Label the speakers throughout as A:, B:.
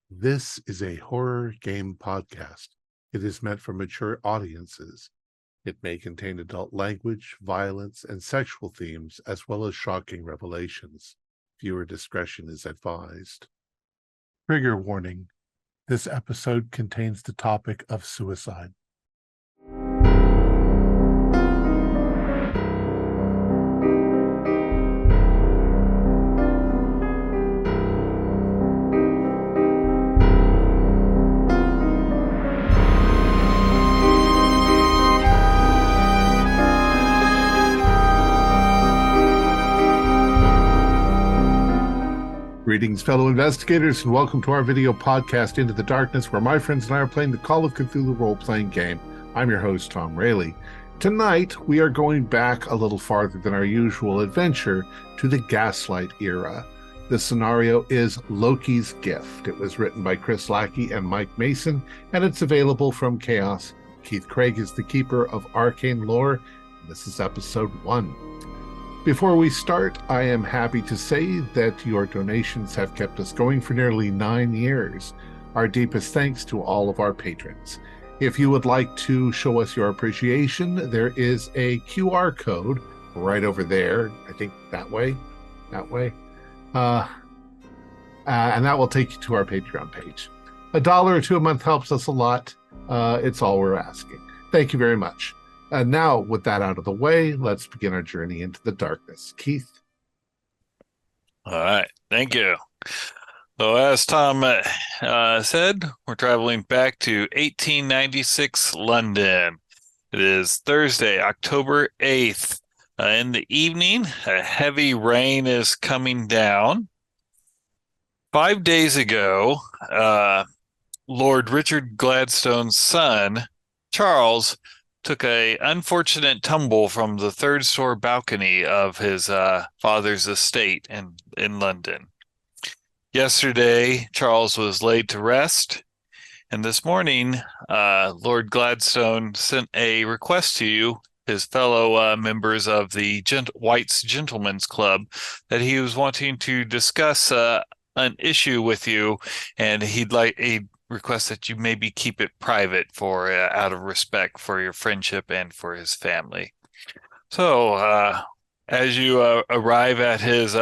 A: This is a horror game podcast. It is meant for mature audiences. It may contain adult language, violence, and sexual themes, as well as shocking revelations. Viewer discretion is advised. Trigger warning. This episode contains the topic of suicide. Greetings, fellow investigators, and welcome to our video podcast, Into the Darkness, where my friends and I are playing the Call of Cthulhu role-playing game. I'm your host, Thom Raley. Tonight, we are going back a little farther than our usual adventure to the Gaslight era. The scenario is Loki's Gift. It was written by Chris Lackey and Mike Mason, and it's available from Chaos. Keith Craig is the keeper of arcane lore, and this is episode 1. Before we start, I am happy to say that your donations have kept us going for nearly 9 years. Our deepest thanks to all of our patrons. If you would like to show us your appreciation, there is a QR code right over there. I think that way. And that will take you to our Patreon page. $1 or $2 a month helps us a lot. It's all we're asking. Thank you very much. And now, with that out of the way, let's begin our journey into the darkness. Keith?
B: All right. Thank you. So as Thom said, we're traveling back to 1896 London. It is Thursday, October 8th. In the evening, a heavy rain is coming down. 5 days ago, Lord Richard Gladstone's son, Charles, took an unfortunate tumble from the third-story balcony of his father's estate in London. Yesterday, Charles was laid to rest, and this morning, Lord Gladstone sent a request to you, his fellow members of the White's Gentlemen's Club, that he was wanting to discuss an issue with you, and he'd request that you maybe keep it private for out of respect for your friendship and for his family. So as you arrive at his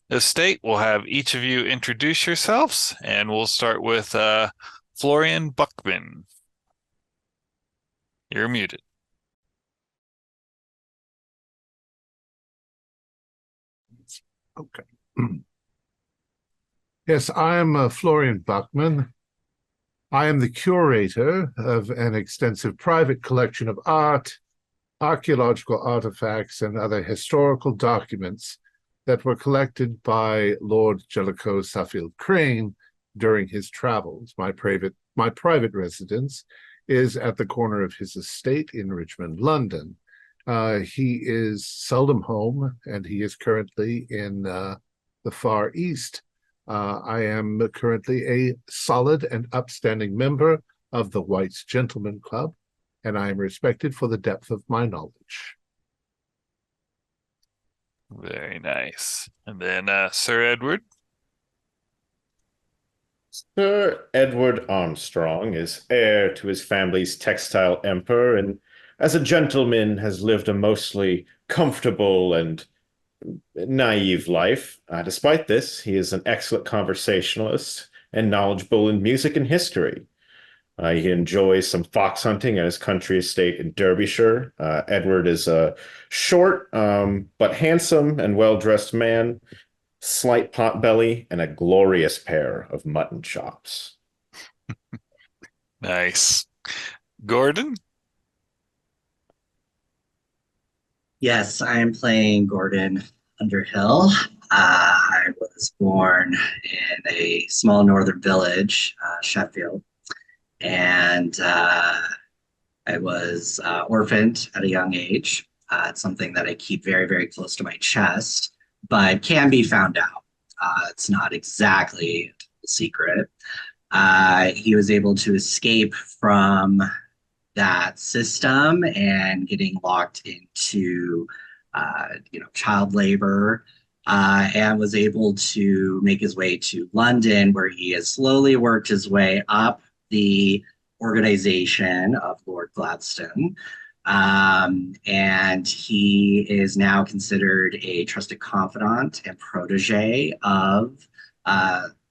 B: estate, we'll have each of you introduce yourselves, and we'll start with Florian Buckman. You're muted.
A: Okay. Yes, I'm Florian Buckman. I am the curator of an extensive private collection of art, archaeological artifacts, and other historical documents that were collected by Lord Jellicoe Suffield Crane during his travels. My private residence is at the corner of his estate in Richmond, London. He is seldom home, and he is currently in the Far East. I am currently a solid and upstanding member of the White's Gentlemen Club, and I am respected for the depth of my knowledge.
B: Very nice. And then Sir Edward.
C: Sir Edward Armstrong is heir to his family's textile empire, and as a gentleman has lived a mostly comfortable and naive life. Despite this, he is an excellent conversationalist and knowledgeable in music and history. He enjoys some fox hunting at his country estate in Derbyshire. Edward is a short but handsome and well-dressed man, slight potbelly, and a glorious pair of mutton chops.
B: Nice. Gordon?
D: Yes, I am playing Gordon Underhill. I was born in a small northern village, Sheffield, and I was orphaned at a young age. It's something that I keep very, very close to my chest, but can be found out. It's not exactly a secret. He was able to escape from that system and getting locked into child labor and was able to make his way to London, where he has slowly worked his way up the organization of Lord Gladstone. And he is now considered a trusted confidant and protege of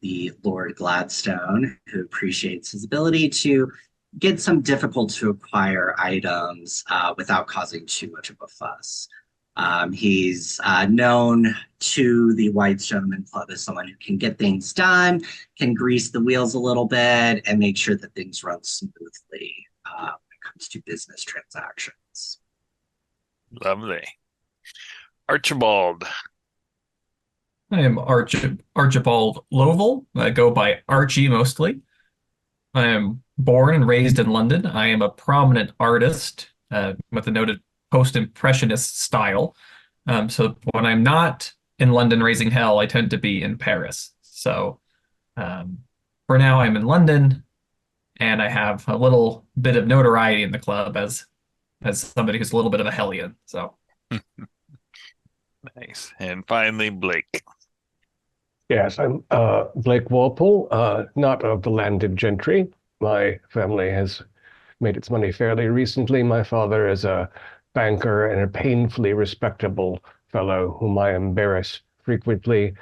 D: the Lord Gladstone, who appreciates his ability to get some difficult to acquire items without causing too much of a fuss. He's known to the White Gentleman Club as someone who can get things done, can grease the wheels a little bit, and make sure that things run smoothly when it comes to business transactions.
B: Lovely. Archibald.
E: I am Archibald Lovell. I go by Archie mostly. I am born and raised in London. I am a prominent artist with a noted post-impressionist style. So when I'm not in London raising hell, I tend to be in Paris. So for now, I'm in London, and I have a little bit of notoriety in the club as somebody who's a little bit of a hellion. So
B: Nice. And finally, Blake.
F: Yes, I'm Blake Walpole, not of the landed gentry. My family has made its money fairly recently. My father is a banker and a painfully respectable fellow whom I embarrass frequently,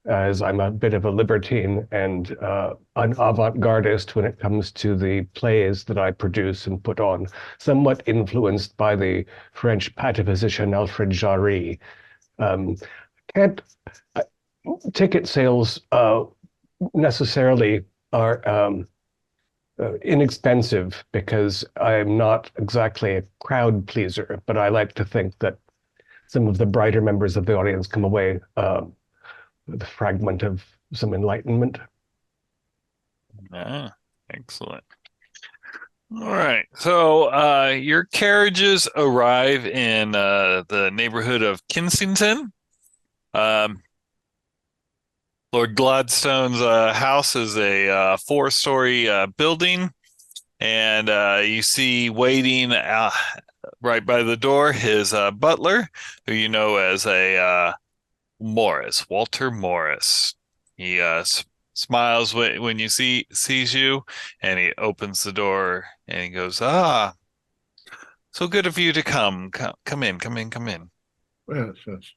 F: as I'm a bit of a libertine and an avant-gardist when it comes to the plays that I produce and put on, somewhat influenced by the French pataphysician Alfred Jarry. Can't ticket sales necessarily are inexpensive because I'm not exactly a crowd pleaser, but I like to think that some of the brighter members of the audience come away with a fragment of some enlightenment.
B: Excellent. All right. So your carriages arrive in the neighborhood of Kensington. Lord Gladstone's house is a 4-story building, and you see waiting right by the door his butler, who you know as a Walter Morris. He smiles when you sees you, and he opens the door and he goes, so good of you to come in.
A: Yes, yes.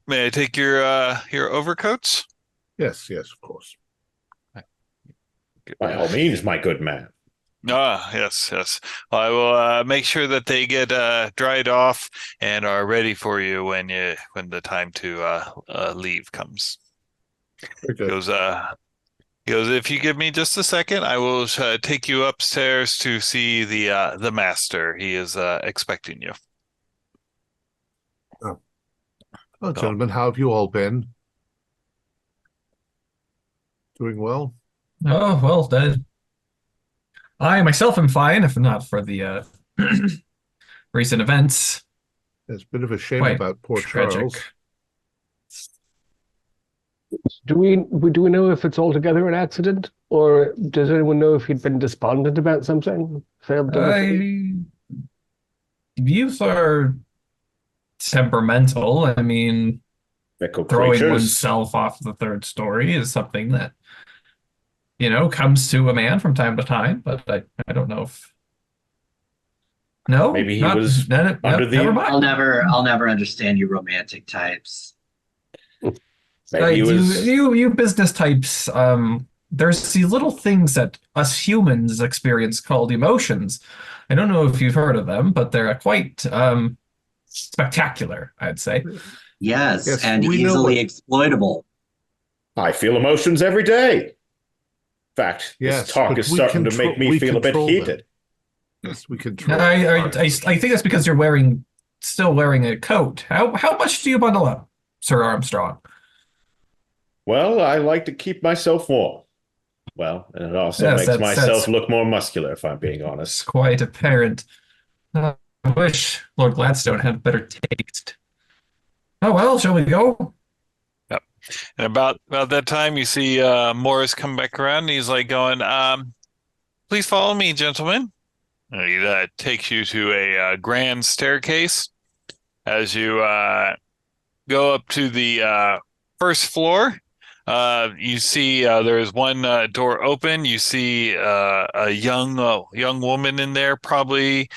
B: May I take your overcoats?
A: Yes, yes, of course.
C: By all means, my good man.
B: Yes. Well, I will make sure that they get dried off and are ready for you when the time to leave comes.
A: Very good.
B: Goes, if you give me just a second, I will take you upstairs to see the master. He is expecting you.
A: Well, gentlemen, how have you all been? Doing well?
E: oh well, I myself am fine, if not for the recent events.
A: It's a bit of a shame
E: Quite
A: about poor
E: tragic.
A: Charles.
F: Do we know if it's altogether an accident, or does anyone know if he'd been despondent about something? Failed delivery?
E: Youth are temperamental. I mean,
C: Fickle
E: throwing
C: creatures.
E: oneself off the third story is something that, comes to a man from time to time, but I don't know if. No,
C: Maybe he was under the-
E: never mind.
D: I'll never understand you romantic types.
C: Maybe he was.
E: You business types, there's these little things that us humans experience called emotions. I don't know if you've heard of them, but they're quite spectacular, I'd say.
D: Yes, and
A: we know
D: easily exploitable.
C: I feel emotions every day. In fact,
A: Yes,
C: this talk
A: but
C: is
A: we
C: starting to make me
A: we
C: feel a bit
A: control them.
C: heated.
A: Yes, we control.
E: I think that's because you're still wearing a coat. How much do you bundle up, Sir Armstrong?
C: Well, I like to keep myself warm. Well, and it also
E: Yes,
C: makes
E: that's
C: myself look more muscular, if I'm being honest.
E: It's quite apparent. I wish Lord Gladstone had better taste. Oh well, shall we go?
B: Yep. And about that time, you see Morris come back around. And he's like going, "Please follow me, gentlemen." And he takes you to a grand staircase. as you go up to the first floor, you see there is one door open. You see a young woman in there, probably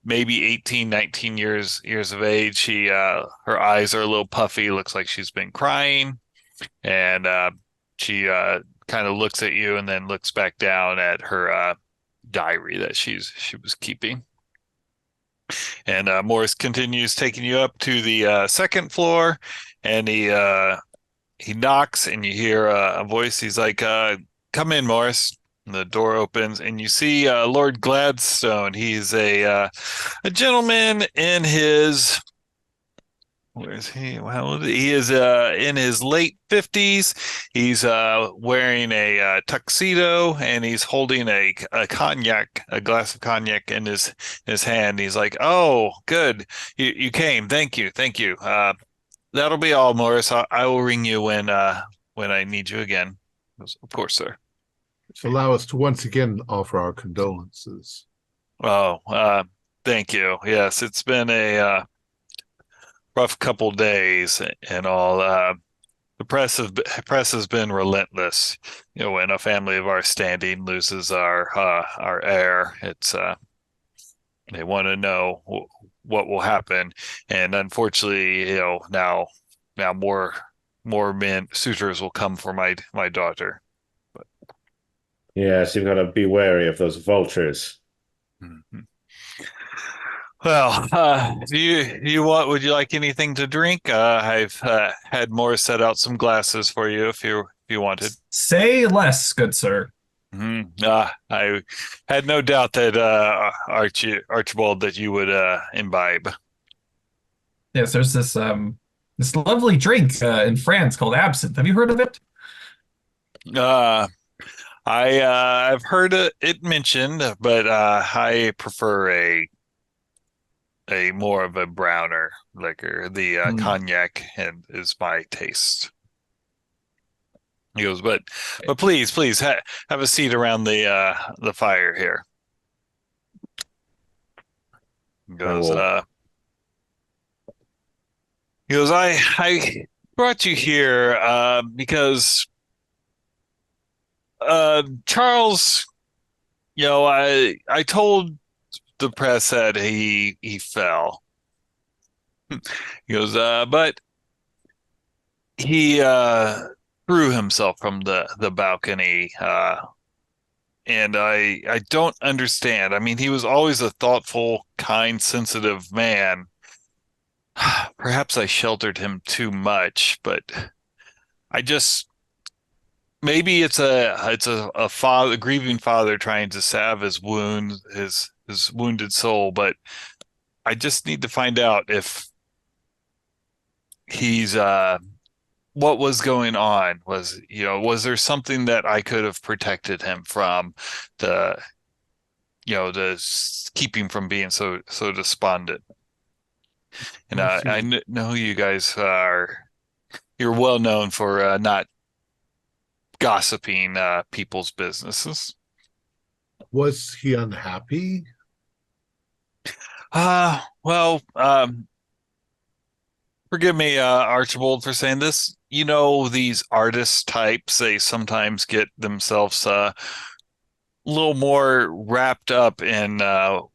B: maybe 18, 19 years of age. She her eyes are a little puffy, looks like she's been crying, and she kind of looks at you and then looks back down at her diary that she was keeping. And Morris continues taking you up to the second floor, and he knocks, and you hear a voice. He's like, "Come in, Morris." And the door opens, and you see Lord Gladstone. He's a gentleman in his. Where is he? How old is he? He is in his late 50s. He's wearing a tuxedo, and he's holding a glass of cognac in his hand. He's like, "Oh, good, you came. Thank you, thank you. That'll be all, Morris. I will ring you when I need you again." Of course, sir.
A: Allow us to once again offer our condolences.
B: Oh, thank you. Yes, it's been a rough couple days and all. The press has been relentless. When a family of our standing loses our heir, it's they want to know what will happen, and unfortunately, now more men suitors will come for my daughter. But
C: Yes, you've got to be wary of those vultures.
B: mm-hmm. Well, would you like anything to drink? I've had Morris set out some glasses for you if you wanted.
E: Say less, good sir.
B: Mm-hmm. I had no doubt that Archibald, that you would imbibe.
E: Yes, there's this lovely drink in France called absinthe. Have you heard of it?
B: I've heard it mentioned, but I prefer a more of a browner liquor. The cognac is my taste. He goes, but please have a seat around the fire here. He goes, I brought you here because Charles, I told the press that he fell. He goes, but he threw himself from the balcony, and I don't understand. I mean, he was always a thoughtful, kind, sensitive man. Perhaps I sheltered him too much, but I just maybe it's a father, a grieving father trying to salve his wound, his wounded soul, but I just need to find out if he's what was going on. Was there something that I could have protected him from, the keeping from being so despondent. And I know you guys you're well known for not gossiping people's businesses.
A: Was he unhappy?
B: Well, forgive me, Archibald, for saying this. These artist types, they sometimes get themselves a little more wrapped up in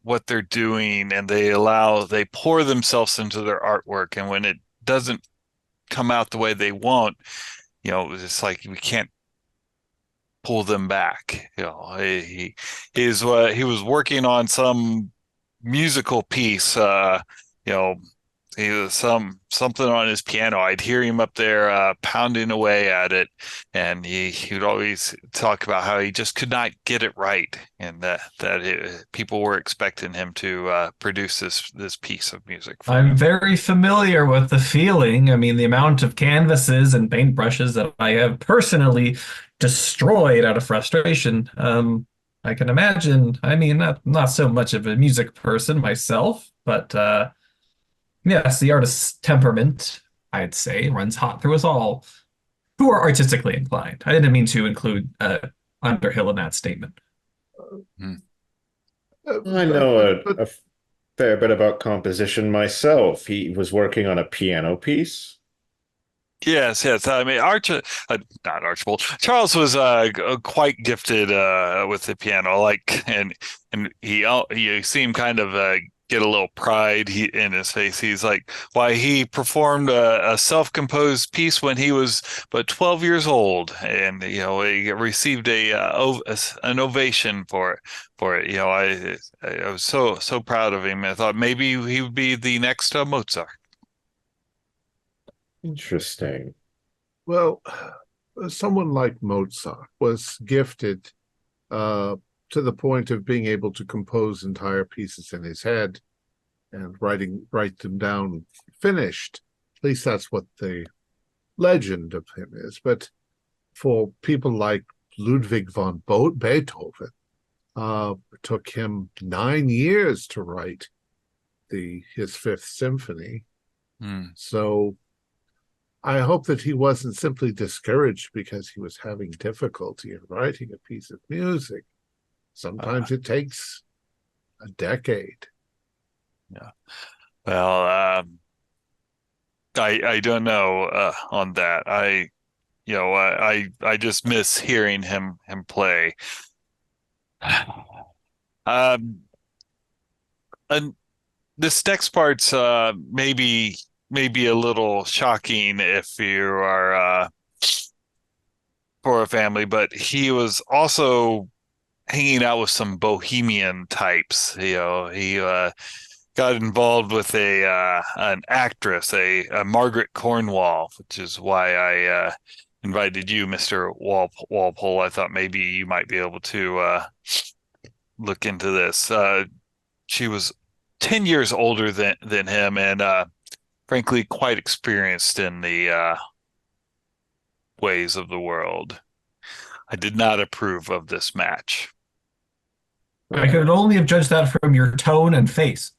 B: what they're doing, and they pour themselves into their artwork. And when it doesn't come out the way they want, it's like we can't pull them back. He was working on some musical piece, he was something on his piano. I'd hear him up there pounding away at it, and he would always talk about how he just could not get it right, and that people were expecting him to produce this piece of music.
E: I'm very familiar with the feeling. I mean, the amount of canvases and paintbrushes that I have personally destroyed out of frustration. I can imagine. I mean, not so much of a music person myself, but yes, the artist's temperament, I'd say, runs hot through us all who are artistically inclined. I didn't mean to include Underhill in that statement.
C: I know fair bit about composition myself. He was working on a piano piece.
B: Yes, yes. I mean, not Archibald. Charles was quite gifted with the piano. Like, and you see him kind of get a little pride in his face. He's like, why he performed a self-composed piece when he was but 12 years old, and he received an ovation for it. I was so proud of him. I thought maybe he would be the next Mozart.
C: Interesting.
A: Well, someone like Mozart was gifted to the point of being able to compose entire pieces in his head and write them down finished. At least that's what the legend of him is. But for people like Ludwig von Beethoven, it took him 9 years to write his Fifth Symphony. So I hope that he wasn't simply discouraged because he was having difficulty in writing a piece of music. Sometimes it takes a decade.
B: Yeah. Well, I don't know on that. I just miss hearing him play. And this next part's maybe a little shocking if you are for a family, but he was also hanging out with some bohemian types. He got involved with an actress, a Margaret Cornwall, which is why I invited you, Mr. Walpole. I thought maybe you might be able to look into this. She was 10 years older than him, and frankly quite experienced in the ways of the world. I did not approve of this match.
E: I could only have judged that from your tone and face.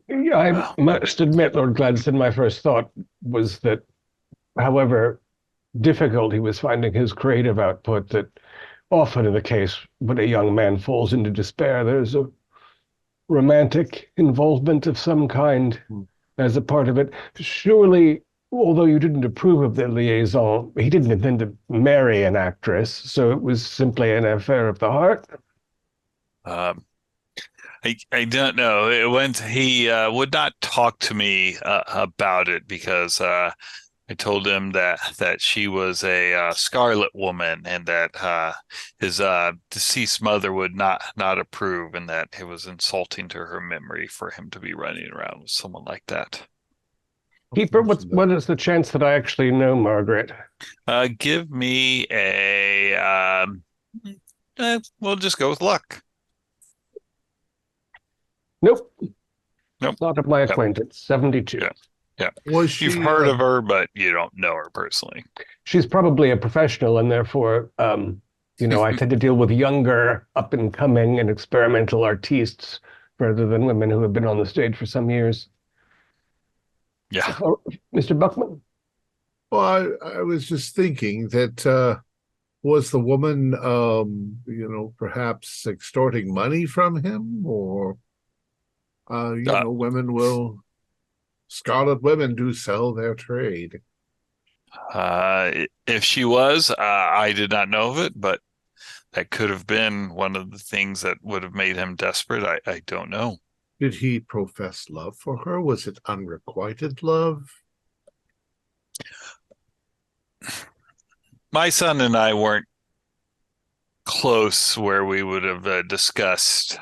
F: Yeah, I must admit, Lord Gladstone, my first thought was that, however difficult he was finding his creative output, that often in the case when a young man falls into despair, there's a romantic involvement of some kind as a part of it. Surely, although you didn't approve of the liaison, he didn't intend to marry an actress, so it was simply an affair of the heart.
B: I don't know. He would not talk to me about it because I told him that she was a Scarlet Woman and that his deceased mother would not approve, and that it was insulting to her memory for him to be running around with someone like that.
F: Keeper, what is the chance that I actually know Margaret?
B: Give me we'll just go with luck.
F: Nope.
B: Nope.
F: Not of my acquaintance. 72.
B: Yeah.
A: You've
B: heard of her, but you don't know her personally.
F: She's probably a professional, and therefore, I tend to deal with younger, up-and-coming and experimental artistes rather than women who have been on the stage for some years.
B: Yeah.
F: Mr. Buckman?
A: Well, I was just thinking that was the woman, perhaps extorting money from him, or Scarlet women do sell their trade.
B: If she was, I did not know of it, but that could have been one of the things that would have made him desperate. I don't know.
A: Did he profess love for her? Was it unrequited love?
B: My son and I weren't close where we would have discussed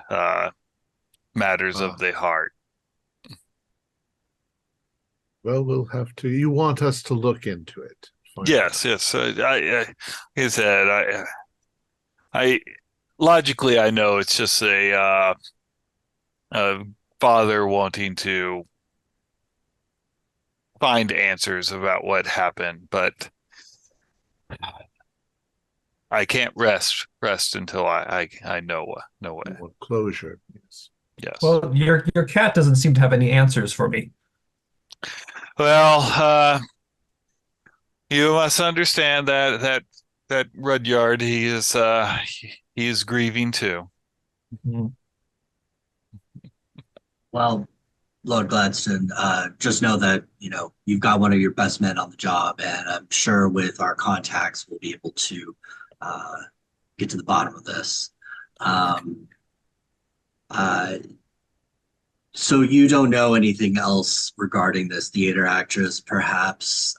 B: matters of the heart.
A: Well, we'll have to. You want us to look into it?
B: Yes. Like I said, I logically I know it's just a father wanting to find answers about what happened, but I can't rest until I know it.
A: Closure.
B: Yes.
E: Well, your cat doesn't seem to have any answers for me.
B: Well, you must understand that Rudyard, he is grieving too.
E: Mm-hmm.
D: Well, Lord Gladstone, just know that, you've got one of your best men on the job, and I'm sure with our contacts, we'll be able to uh, get to the bottom of this. Um, uh, so you don't know anything else regarding this theater actress, perhaps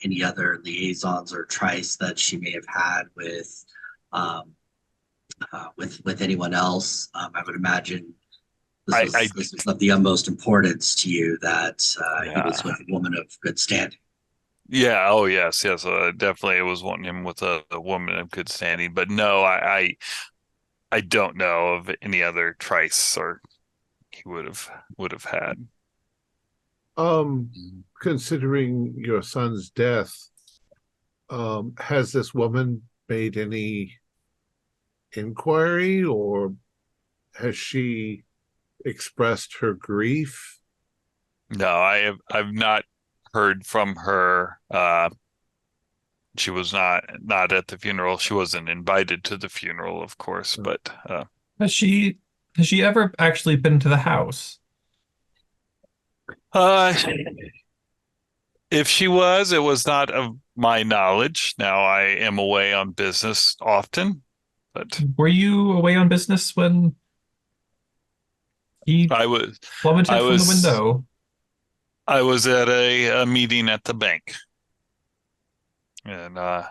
D: any other liaisons or trice that she may have had um, with anyone else? I would imagine this
B: I
D: was this was of the utmost importance to you that he was
B: yeah.
D: with a woman of good standing.
B: Yeah, oh yes. Definitely it was wanting him with a woman of good standing. But no, I don't know of any other trice or he would have had.
A: Um, considering your son's death, has this woman made any inquiry, or has she expressed her grief?
B: No, I've not heard from her. She was not at the funeral. She wasn't invited to the funeral, of course, but
E: Has she has she ever actually been to the house?
B: uh if she was, it was not of my knowledge. Now I am away on business often, but
E: Were you away on business when he
B: I was I
E: plummeted from the
B: was
E: window?
B: I was at a meeting at the bank, and I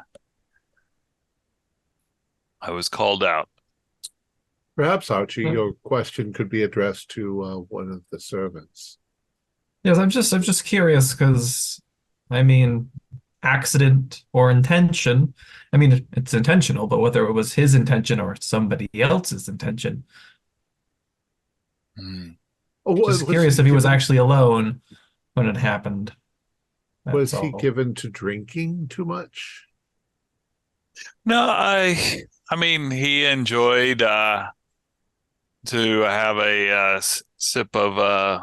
B: was called out.
A: Perhaps, Archie,
E: Uh,
A: your question could be addressed to one of the servants.
E: Yes, I'm just curious because I mean, accident or intention. I mean, it's intentional, but whether it was his intention or somebody else's intention,
B: Hmm.
A: Oh,
E: just curious if he was actually alone when it happened.
A: Was
E: That's
A: he
E: all.
A: given to drinking too much?
B: No, I mean he enjoyed to have a sip of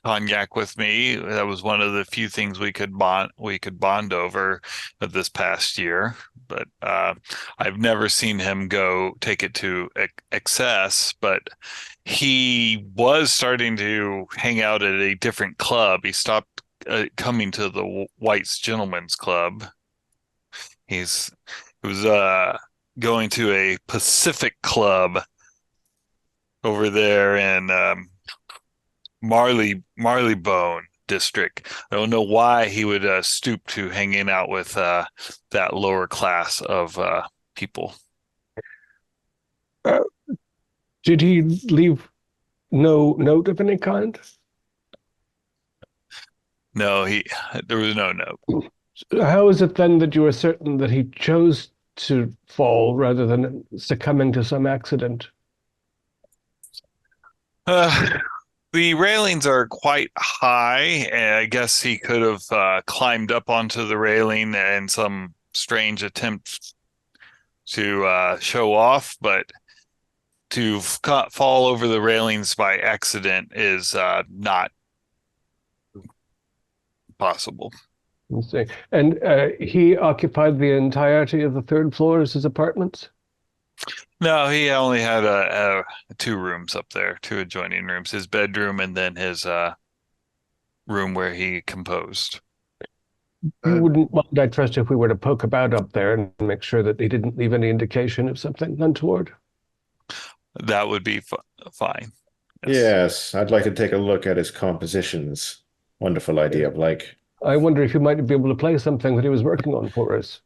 B: cognac with me. That was one of the few things we could bond over this past year. But I've never seen him go take it to excess. But he was starting to hang out at a different club. He stopped coming to the White's Gentlemen's Club. He was going to a Pacific Club over there in Marleybone district. I don't know why he would stoop to hanging out with that lower class of people.
F: Uh, did he leave no note of any kind?
B: No, there was no note.
F: How is it then that you are certain that he chose to fall rather than succumbing to some accident?
B: Uh, the railings are quite high, and I guess he could have climbed up onto the railing in some strange attempt to show off, but to fall over the railings by accident is not possible.
F: Let's see. And he occupied the entirety of the third floor as his apartments?
B: No, he only had two rooms up there, two adjoining rooms, his bedroom and then his room where he composed.
F: You wouldn't mind, I trust, if we were to poke about up there and make sure that he didn't leave any indication of something untoward?
B: That would be fine.
C: Yes, I'd like to take a look at his compositions. Wonderful idea, Blake.
F: I wonder if you might be able to play something that he was working on for us.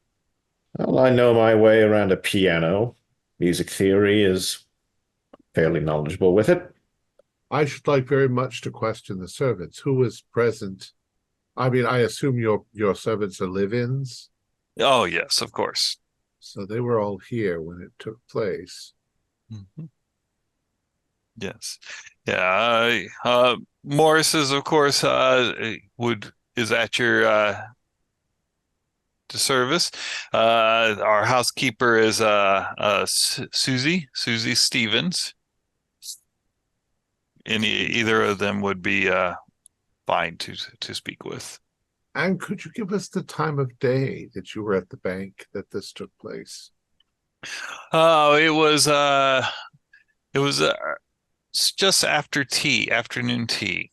C: Well, I know my way around a piano. Music theory is fairly knowledgeable with it.
A: I should like very much to question the servants. Who was present? I mean, I assume your servants are live-ins,
B: Oh, yes, of course.
A: so they were all here when it took place.
B: Mhm. Yes. Yeah. Morris is, of course, is at your service. Our housekeeper is Susie Stevens. Either of them would be fine to speak with.
A: And could you give us the time of day that you were at the bank that this took place?
B: Oh, it was It's just after tea, afternoon tea.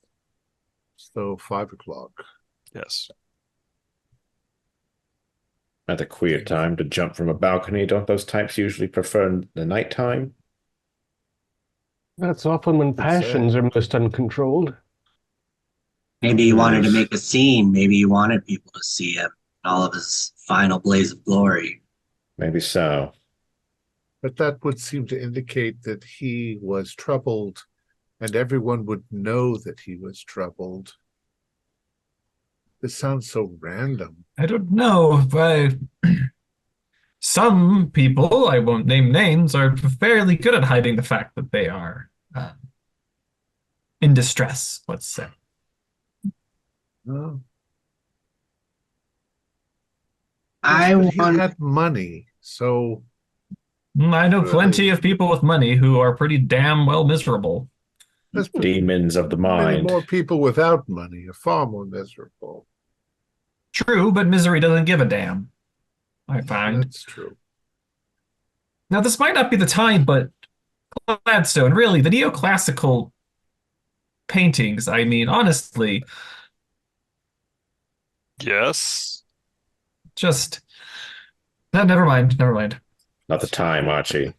A: So 5 o'clock.
B: Yes.
C: At a queer time to jump from a balcony. Don't those types usually prefer the nighttime?
F: That's often when passions are most uncontrolled.
D: Maybe he wanted to
C: Yes.
D: make a scene. Maybe he wanted people to see him in all of his final blaze of glory.
C: Maybe so.
A: But that would seem to indicate that he was troubled, and everyone would know that he was troubled. This sounds so random.
E: I don't know. Some people, I won't name names, are fairly good at hiding the fact that they are in distress, let's say.
A: Oh.
D: I
A: But he
D: want.
A: had money, so
E: I know plenty
A: Really?
E: of people with money who are pretty damn well miserable.
A: there's
C: Demons of the
A: many
C: mind.
A: more people without money are far more miserable.
E: True, but misery doesn't give a damn, I find.
A: That's true.
E: Now, this might not be the time, but Gladstone, really, the neoclassical paintings, I mean, honestly,
B: Yes.
E: just never mind, never mind.
C: Not the time, Archie.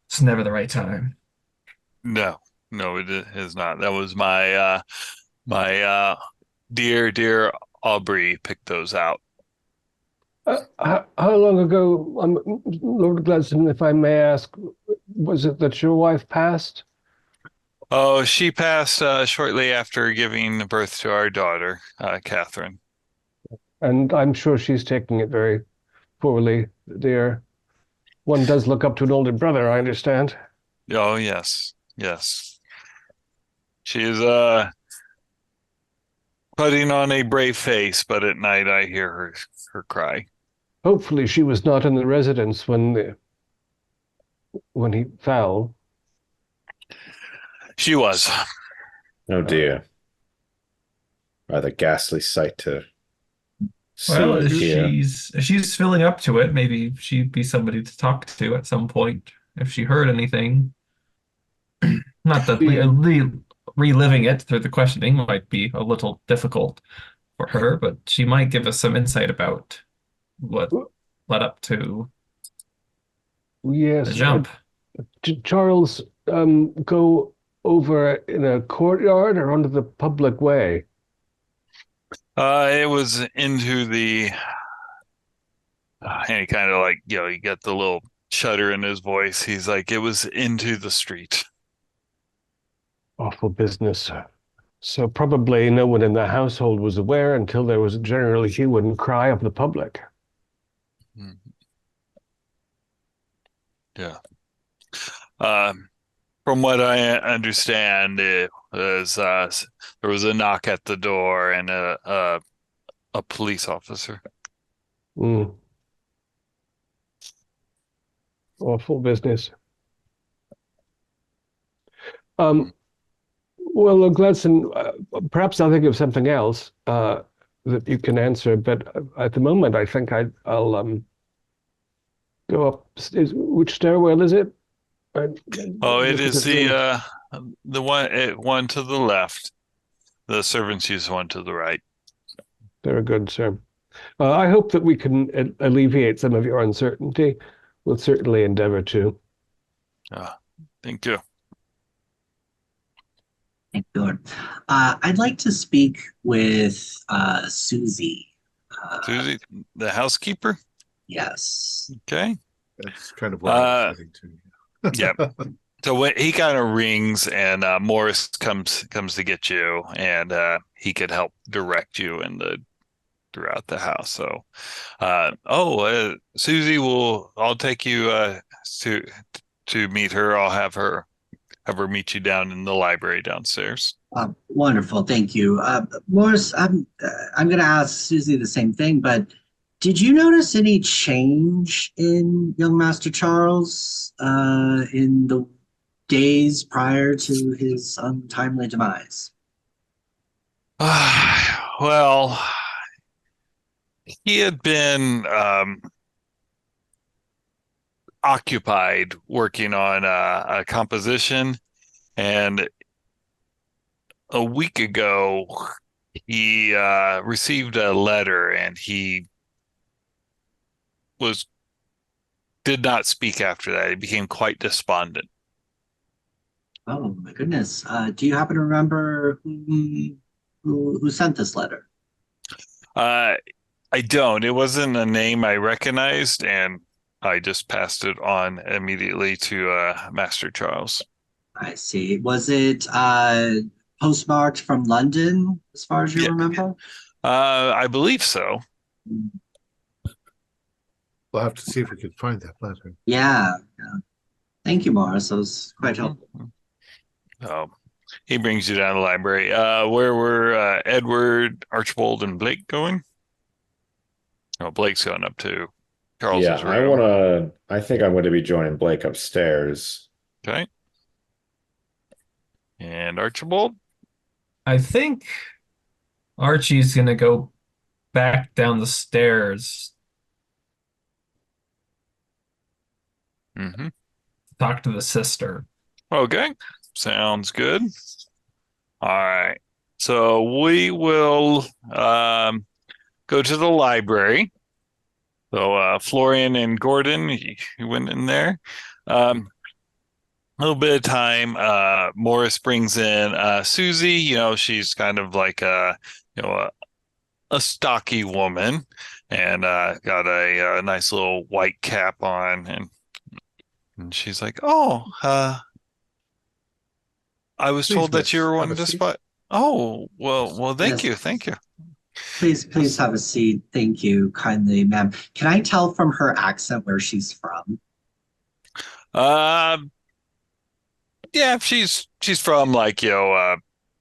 E: It's never the right time.
B: No, it is not. That was my dear Aubrey picked those out.
F: How long ago, Lord Gladstone, if I may ask, was it that your wife passed?
B: Oh, she passed shortly after giving birth to our daughter, Catherine.
F: And I'm sure she's taking it very poorly, dear. One does look up to an older brother, I understand.
B: Oh, yes. She is putting on a brave face, but at night I hear her cry.
F: Hopefully she was not in the residence when he fell.
B: She was.
C: Oh dear. Rather ghastly sight to
E: Well,
C: see here.
E: if she's filling up to it, maybe she'd be somebody to talk to at some point if she heard anything. Not that reliving it through the questioning might be a little difficult for her, but she might give us some insight about what led up to
F: Yes,
E: the jump.
F: Charles, go over in a courtyard or onto the public way?
B: It was into the, and he kind of like, you got the little shudder in his voice. He's like, it was into the street.
F: Awful business. So probably no one in the household was aware until there was a general hue and cry of the public.
B: Yeah. From what I understand, it was there was a knock at the door and a police officer.
F: Mm. Awful business. Well, Gladstone, perhaps I'll think of something else that you can answer, but at the moment, I think I'll go up. Which stairwell is it?
B: Oh, it is the one to the left. The servants use one to the right.
F: Very good, sir. I hope that we can alleviate some of your uncertainty. We'll certainly endeavor to.
B: Thank you.
D: Thank you, Lord. I'd like to speak with Susie.
B: Susie, the housekeeper.
D: Yes.
B: Okay.
A: That's kind of what I was getting to.
B: Yep. So when he kind of rings and Morris comes to get you, and he could help direct you throughout the house. So, Susie I'll take you to meet her. I'll have her meet you down in the library downstairs.
D: Wonderful, thank you, Morris. I'm going to ask Susie the same thing, but did you notice any change in young Master Charles in the days prior to his untimely demise?
B: Well, he had been occupied working on a composition, And a week ago, he received a letter, and he was did not speak after that. He became quite despondent.
D: Oh my goodness. Do you happen to remember who sent this letter?
B: Uh, I don't. It wasn't a name I recognized, and I just passed it on immediately to Master Charles.
D: I see. Was it postmarked from London, as far as you
B: Yeah,
D: remember?
B: I believe so.
A: We'll have to see if we can find that letter.
D: Yeah. Thank you, Morris. That was quite helpful.
B: Oh, he brings you down to the library. Where were Edward, Archibald, and Blake going? Oh, Blake's going up to Charles's
C: Yeah,
B: room.
C: I think I'm going to be joining Blake upstairs.
B: Okay. And Archibald?
E: I think Archie's gonna go back down the stairs,
B: Mm-hmm.
E: talk to the sister.
B: Okay. Sounds good. All right. So we will go to the library. So Florian and Gordon, you went in there. A little bit of time. Morris brings in Susie. She's kind of like you know, a stocky woman, and got a nice little white cap on, and she's like, "Oh, I was
A: Please,
B: told that you
A: miss,
B: were
A: have
B: one
A: a
B: to
A: seat.
B: spot." Oh, well, thank
D: Yes.
B: you, thank you.
D: Please have a seat. Thank you kindly, ma'am. Can I tell from her accent where she's from?
B: Um, yeah, she's from like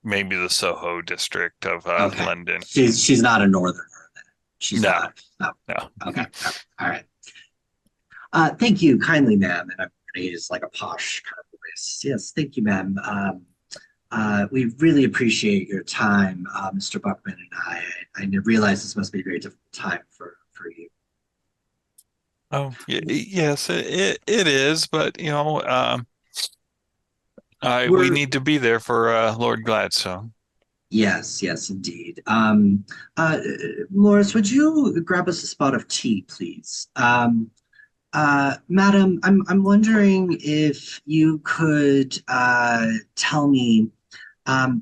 B: maybe the Soho district of
D: Okay.
B: London.
D: She's not a northerner then. She's
B: No,
D: not. No.
B: no.
D: Okay. All right. Thank you kindly, ma'am. And I'm going to use like a posh kind of voice. Yes, thank you, ma'am. We really appreciate your time, Mr. Buckman and I. I realize this must be a very difficult time for you.
B: Oh, yes, it is, but we
D: We're
B: need to be there for Lord Gladstone.
D: Yes, indeed. Morris, would you grab us a spot of tea, please? Madam, I'm wondering if you could tell me,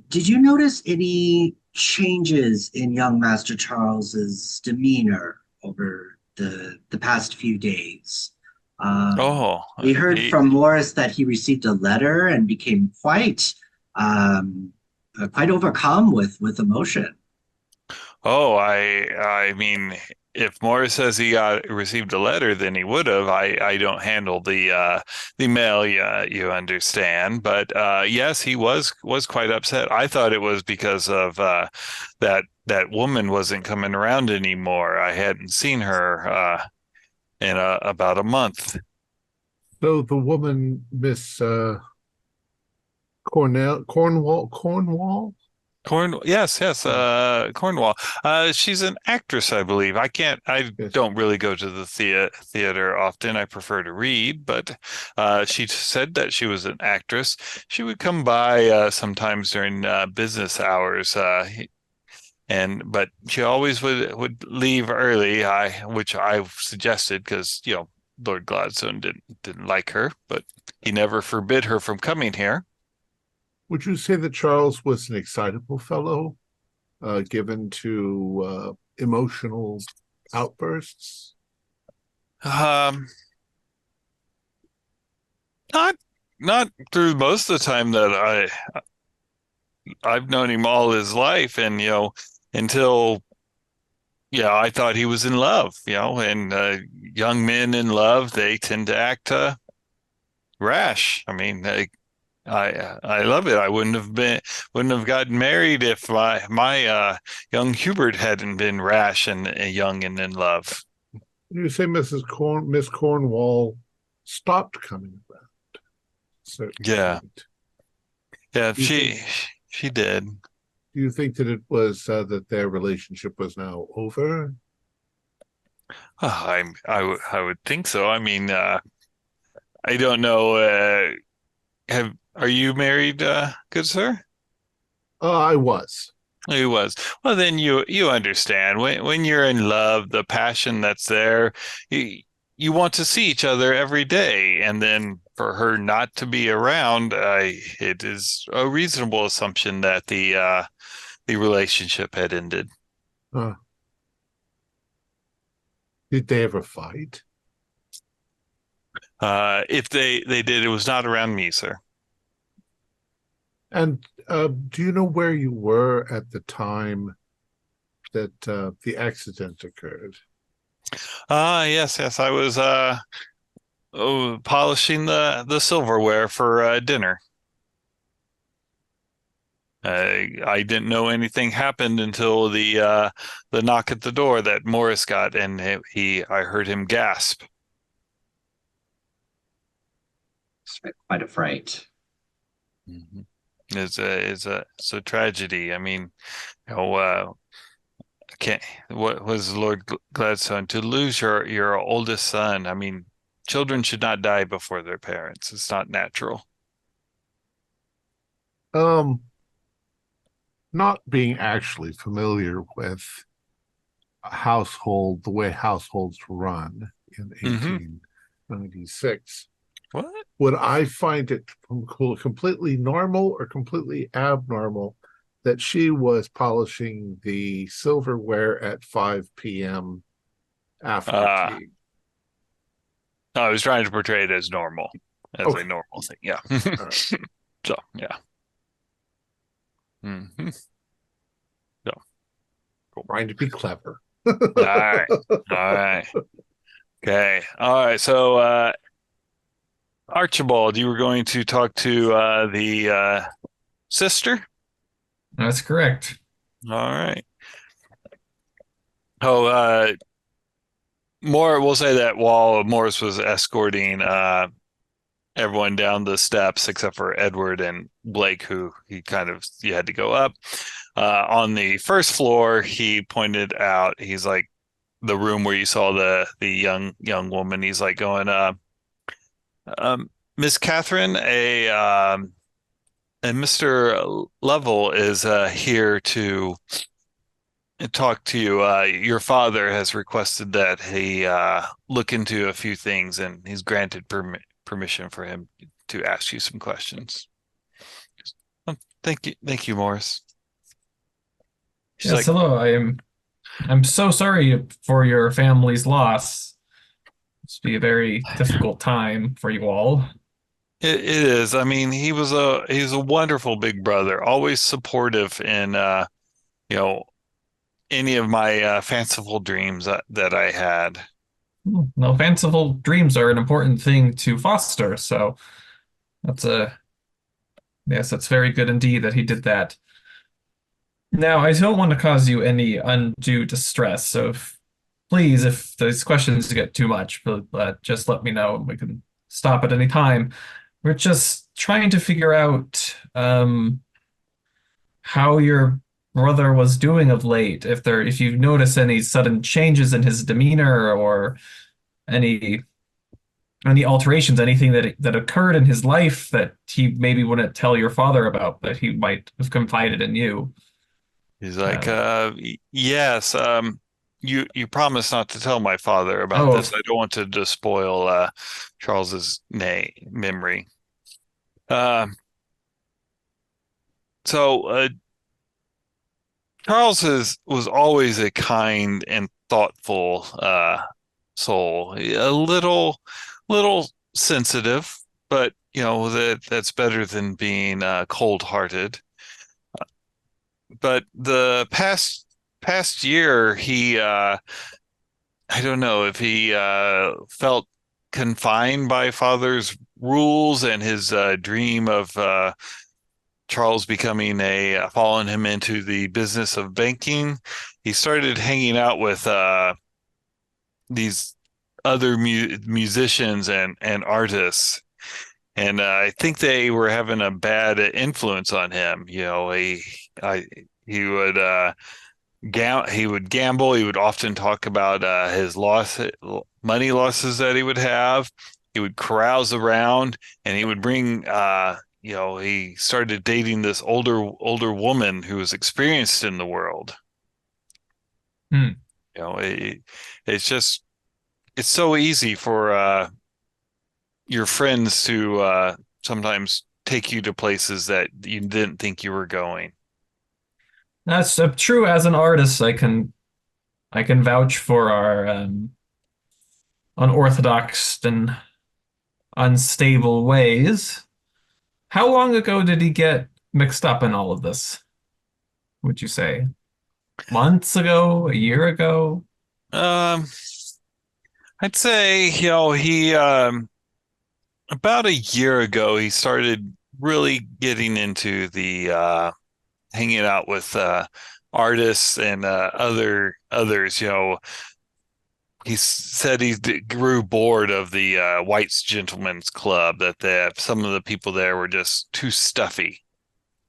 D: did you notice any changes in young Master Charles's demeanor over the past few days?
B: Oh,
D: We heard
B: he,
D: from Morris that he received a letter and became um, quite overcome with emotion.
B: oh, I mean, if Morris says he received a letter, then he would have. I don't handle the mail, you understand. But yes, he was quite upset. I thought it was because of that woman wasn't coming around anymore. I hadn't seen her in about a month.
A: So the woman, Miss Cornwall.
B: Yes, Cornwall. She's an actress, I believe. I
A: Yes.
B: don't really go to the theater often. I prefer to read, but she said that she was an actress. She would come by sometimes during business hours, but she always would leave early. Which I suggested because Lord Gladstone didn't like her, but he never forbid her from coming here.
A: Would you say that Charles was an excitable fellow, given to emotional outbursts?
B: Um, not not through most of the time that I've known him all his life, and until I thought he was in love, and young men in love, they tend to act rash. I mean, I love it. I wouldn't have gotten married if my young Hubert hadn't been rash and young and in love.
A: You say Miss Cornwall stopped coming around.
B: Yeah, yeah,
A: Do you think,
B: she did.
A: do you think that it was that their relationship was now over?
B: I would think so. I mean, I don't know are you married, good sir?
A: I was.
B: He was. Well, then you understand when you're in love, the passion that's there, you want to see each other every day, and then for her not to be around, it is a reasonable assumption that the relationship had ended.
A: Uh, did they ever fight?
B: If they did, it was not around me, sir.
A: And do you know where you were at the time that the accident occurred?
B: Yes, I was polishing the silverware for dinner. I didn't know anything happened until the knock at the door that Morris got, and I heard him gasp.
D: It's quite a fright.
B: Mm-hmm. It's a tragedy. I mean, can't. What was Lord Gladstone to lose your oldest son? I mean, children should not die before their parents. It's not natural.
A: Um, not being actually familiar with the way households run in
B: Mm-hmm.
A: 1896,
B: What?
A: would I find it completely normal or completely abnormal that she was polishing the silverware at 5 p.m. after
B: Uh,
A: tea?
B: I was trying to portray it as normal, as a
A: Okay.
B: normal thing. Yeah.
A: All right.
B: So, yeah. Mm-hmm. So, cool.
A: Trying to be clever.
B: All right. All right. Okay. All right. So, Archibald, you were going to talk to the sister?
E: That's correct.
B: All right. Oh, we'll say that while Morris was escorting everyone down the steps, except for Edward and Blake, who you had to go up. On the first floor, he pointed out, he's like, the room where you saw the young woman. He's like going, Miss Catherine, and Mr. Lovell is here to talk to you. Your father has requested that he look into a few things, and he's granted permission for him to ask you some questions. Thank you, Morris. She's
E: Yes, hello. I'm so sorry for your family's loss. It's be a very difficult time for you all.
B: it is. I mean, he's a wonderful big brother, always supportive in you know any of my fanciful dreams that I had.
E: No, fanciful dreams are an important thing to foster, so that's a yes, that's very good indeed that he did that. Now, I don't want to cause you any undue distress, so please, if these questions get too much, just let me know and we can stop at any time. We're just trying to figure out how your brother was doing of late, if you've noticed any sudden changes in his demeanor or any alterations, anything that occurred in his life that he maybe wouldn't tell your father about, that he might have confided in you.
B: He's like,
E: Um,
B: yes, you promised not to tell my father about
E: oh,
B: this. I don't want to despoil Charles's memory. Uh, so Charles was always a kind and thoughtful soul, a little sensitive, but that's better than being cold-hearted. But the past year, he I don't know if he felt confined by father's rules and his dream of Charles becoming following him into the business of banking. He started hanging out with these other musicians and artists, and I think they were having a bad influence on him. I, he would he would gamble. He would often talk about his money losses that he would have. would carouse around, and he would bring he started dating this older woman who was experienced in the world.
E: Hmm.
B: It's just it's so easy for your friends to sometimes take you to places that you didn't think you were going.
E: That's true. As an artist, I can vouch for our unorthodox and unstable ways. How long ago did he get mixed up in all of this, would you say? Months ago? A year ago?
B: Um, I'd say, he about a year ago he started really getting into the hanging out with artists and others. He said he grew bored of the White's Gentlemen's Club, that some of the people there were just too stuffy.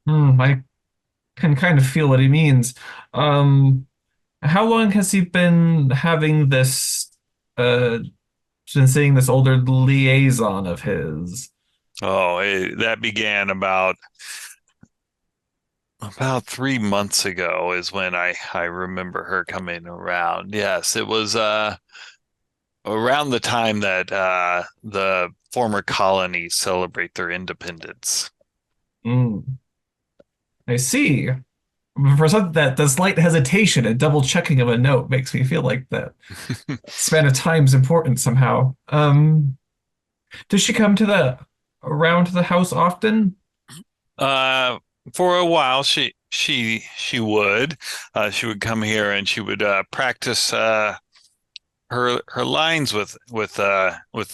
E: I can kind of feel what he means. Um, how long has he been having this, been seeing this older liaison of his?
B: Oh, that began about 3 months ago is when I remember her coming around. Yes, it was around the time that the former colonies celebrate their independence.
E: Mm, I see. For some that the slight hesitation and double checking of a note makes me feel like that span of time is important somehow. Does she come to the around to the house often?
B: Uh, for a while, she would come here and she would practice her lines with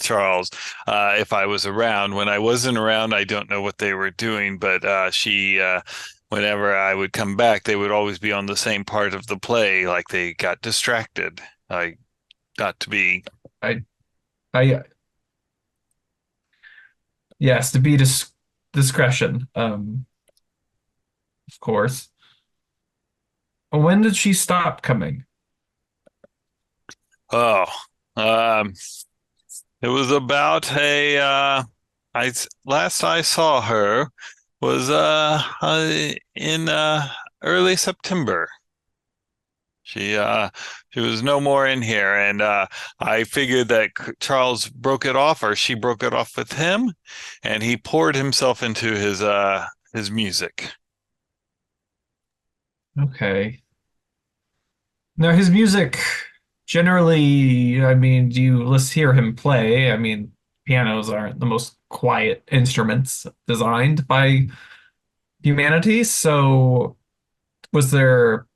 B: Charles if I was around. When I wasn't around, I don't know what they were doing, but she whenever I would come back, they would always be on the same part of the play, like they got distracted. I got to be.
E: I I yes, to be discretion. Of course. When did she stop coming?
B: Oh, um, it was about last I saw her was in early September. She uh she was no more in here, and I figured that Charles broke it off, or she broke it off with him, and he poured himself into his music.
E: Okay. Now his music generally, I mean, do you hear him play? I mean, pianos aren't the most quiet instruments designed by humanity, so was there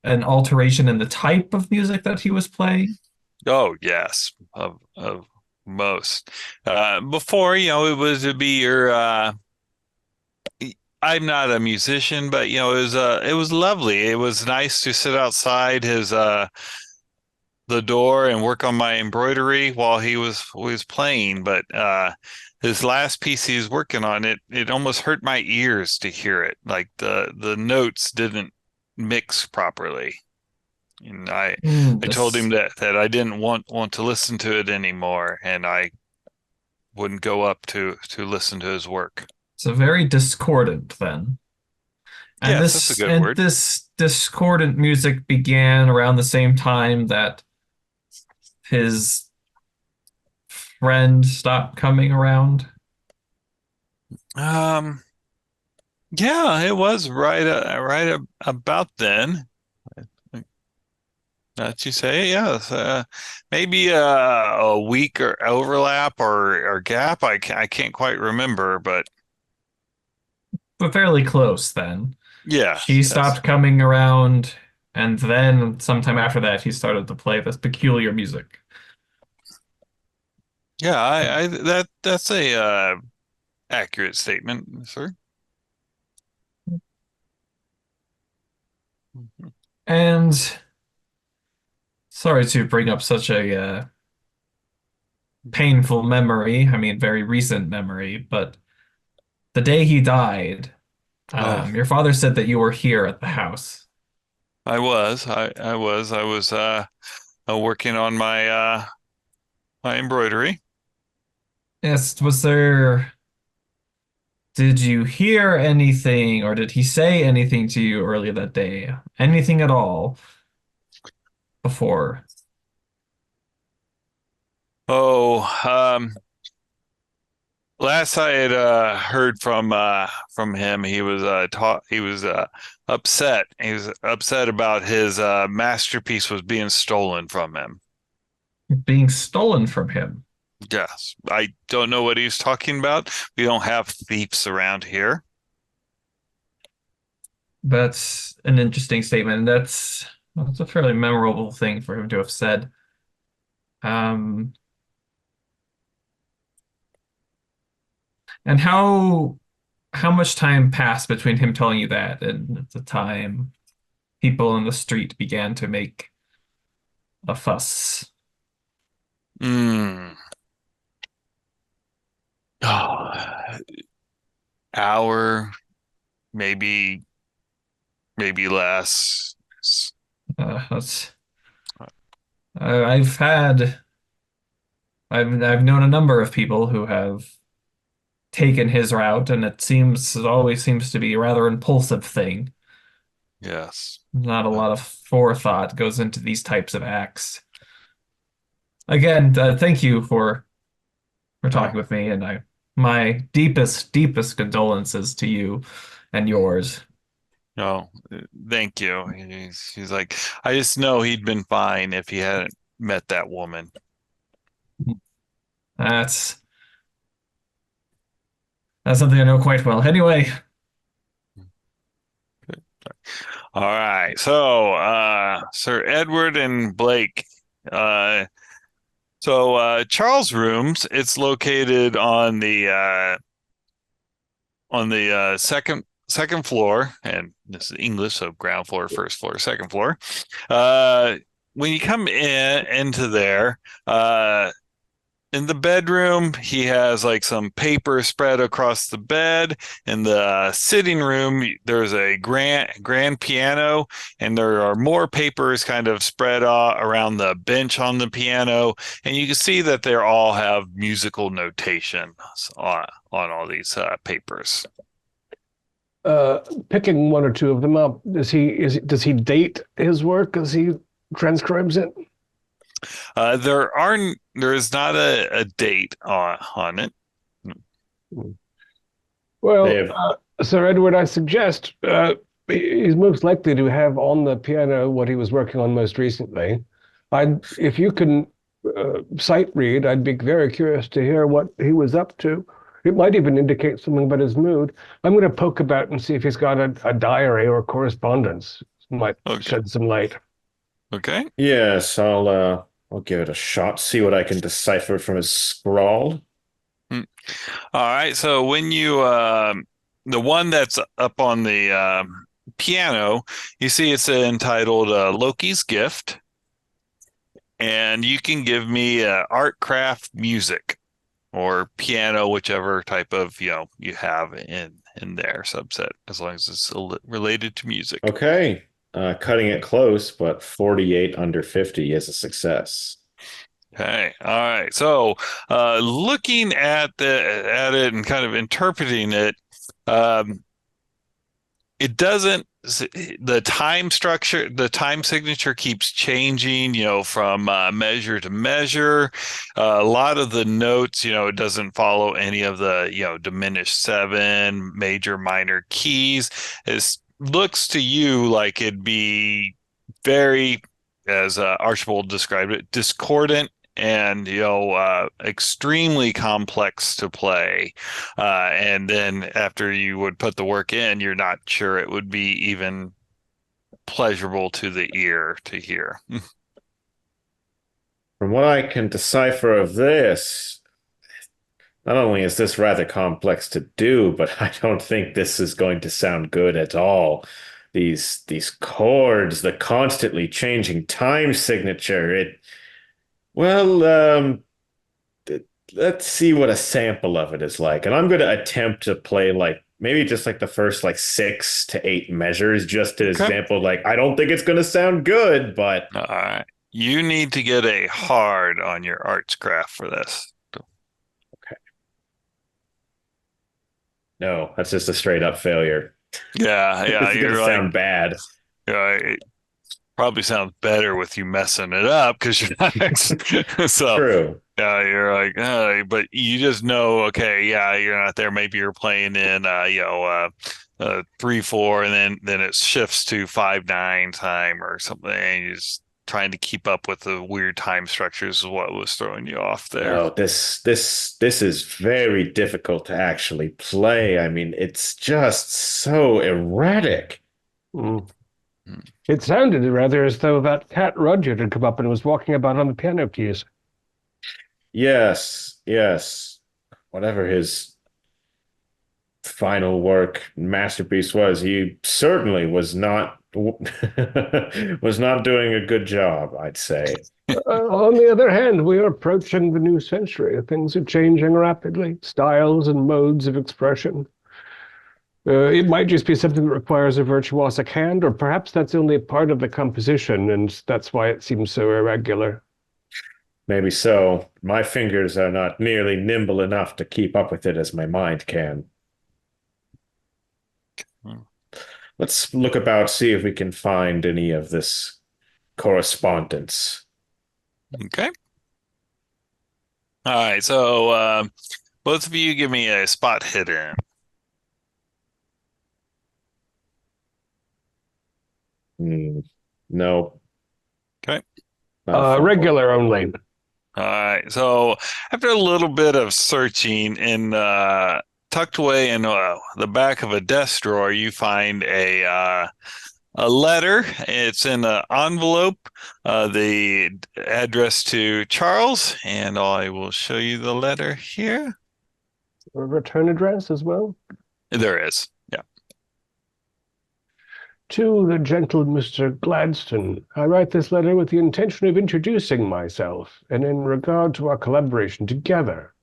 E: an alteration in the type of music that he was playing?
B: Oh yes, of most. Before, it was to be your I'm not a musician, but it was lovely. It was nice to sit outside his the door and work on my embroidery while he was playing. But his last piece he was working on, it almost hurt my ears to hear it. Like the notes didn't mix properly. And I told him
E: This
B: that I didn't want to listen to it anymore, and I wouldn't go up to listen to his work.
E: It's a very discordant then. And
B: Yes, that's a good word.
E: this discordant music began around the same time that his friend stopped coming around.
B: Um, yeah, it was about then. That you say, yes. Maybe a week or overlap or gap. I can't quite remember, but
E: But fairly close then.
B: yes,
E: She
B: yes.
E: stopped coming around, and then sometime after that, he started to play this peculiar music.
B: Yeah, that's a accurate statement, sir.
E: And sorry to bring up such a painful memory. I mean, very recent memory, but the day he died,
B: Oh,
E: your father said that you were here at the house.
B: I was working on my embroidery.
E: Yes, was there, did you hear anything or did he say anything to you earlier that day? Anything at all before?
B: Oh, last I had heard from him, he was upset. He was upset about his masterpiece was being stolen from him.
E: Being stolen from him.
B: Yes, I don't know what he was talking about. We don't have thieves around here.
E: That's an interesting statement. That's a fairly memorable thing for him to have said. Um, and how much time passed between him telling you that and the time people in the street began to make a fuss?
B: Hmm. Oh, hour, maybe less.
E: That's I've had I've known a number of people who have taken his route, and it always seems to be a rather impulsive thing.
B: Yes.
E: Not a lot of forethought goes into these types of acts. Again, thank you for
B: Oh,
E: talking with me, and my deepest condolences to you and yours.
B: no, thank you. He's like, I just know he'd been fine if he hadn't met that woman.
E: That's that's something I know quite well. Anyway,
B: All right. So, Sir Edward and Blake. Uh, Charles' rooms, it's located on the second floor, and this is English, so ground floor, first floor, second floor. When you come into there, in the bedroom, he has like some paper spread across the bed. In the sitting room, there's a grand piano, and there are more papers kind of spread around the bench on the piano. And you can see that they all have musical notation on all these papers.
F: Picking one or two of them up, does he date his work as he transcribes it?
B: There is not a date on it.
F: Well,
C: Dave.
F: Sir Edward, I suggest he's most likely to have on the piano what he was working on most recently. If you can sight read, I'd be very curious to hear what he was up to. It might even indicate something about his mood. I'm going to poke about and see if he's got a diary or correspondence. Might
B: Okay.
F: shed some light.
B: Okay.
C: Yes, I'll give it a shot, see what I can decipher from his scrawl.
B: All right. So when you the one that's up on the piano, you see it's entitled Loki's Gift, and you can give me art craft music or piano, whichever type of you have in their subset, as long as it's related to music.
C: Okay, cutting it close, but 48 under 50 is a success.
B: Okay. All right. So, looking at it and kind of interpreting it, it doesn't. The time structure, the time signature keeps changing. From measure to measure. A lot of the notes, it doesn't follow any of the diminished seven, major, minor keys. It looks to you like it'd be very, as Archibald described it, discordant and extremely complex to play, and then after you would put the work in, you're not sure it would be even pleasurable to the ear to hear.
C: From what I can decipher of this, not only is this rather complex to do, but I don't think this is going to sound good at all. These chords, the constantly changing time signature, well, let's see what a sample of it is like. And I'm going to attempt to play like maybe just like the first like 6 to 8 measures, just as
B: Okay.
C: example. Like, I don't think it's going to sound good, but
B: All right. You need to get a hard on your arts craft for this.
C: No, that's just a straight up failure.
B: Yeah, yeah,
C: It's going to
B: you're like,
C: sound bad.
B: it probably sounds better with you messing it up because you're not. So
C: True.
B: yeah, you're like, but you just know, okay, yeah, you're not there. Maybe you're playing in, 3/4, and then it shifts to 5/9 time or something, and you're just trying to keep up with the weird time structures is what was throwing you off there.
C: No, this is very difficult to actually play. I mean, it's just so erratic.
F: Mm.
B: Hmm.
F: It sounded rather as though that cat Rudyard had come up and was walking about on the piano keys.
C: Yes, yes. Whatever his final work masterpiece was, he certainly was not was not doing a good job, I'd say.
F: On the other hand, we are approaching the new century. Things are changing rapidly, styles and modes of expression. It might just be something that requires a virtuosic hand, or perhaps that's only part of the composition, and that's why it seems so irregular.
C: Maybe so. My fingers are not nearly nimble enough to keep up with it as my mind can.
B: Hmm.
C: Let's look about, see if we can find any of this correspondence.
B: Okay. All right. So both of you give me a spot hidden.
C: No,
B: Okay.
C: not a fumble.
F: Regular only.
B: All right. So after a little bit of searching in tucked away in the back of a desk drawer, you find a letter. It's in an envelope, the address to Charles, and I will show you the letter here.
F: A return address as well?
B: There is. Yeah.
F: To the gentle Mr. Gladstone, I write this letter with the intention of introducing myself, and in regard to our collaboration together.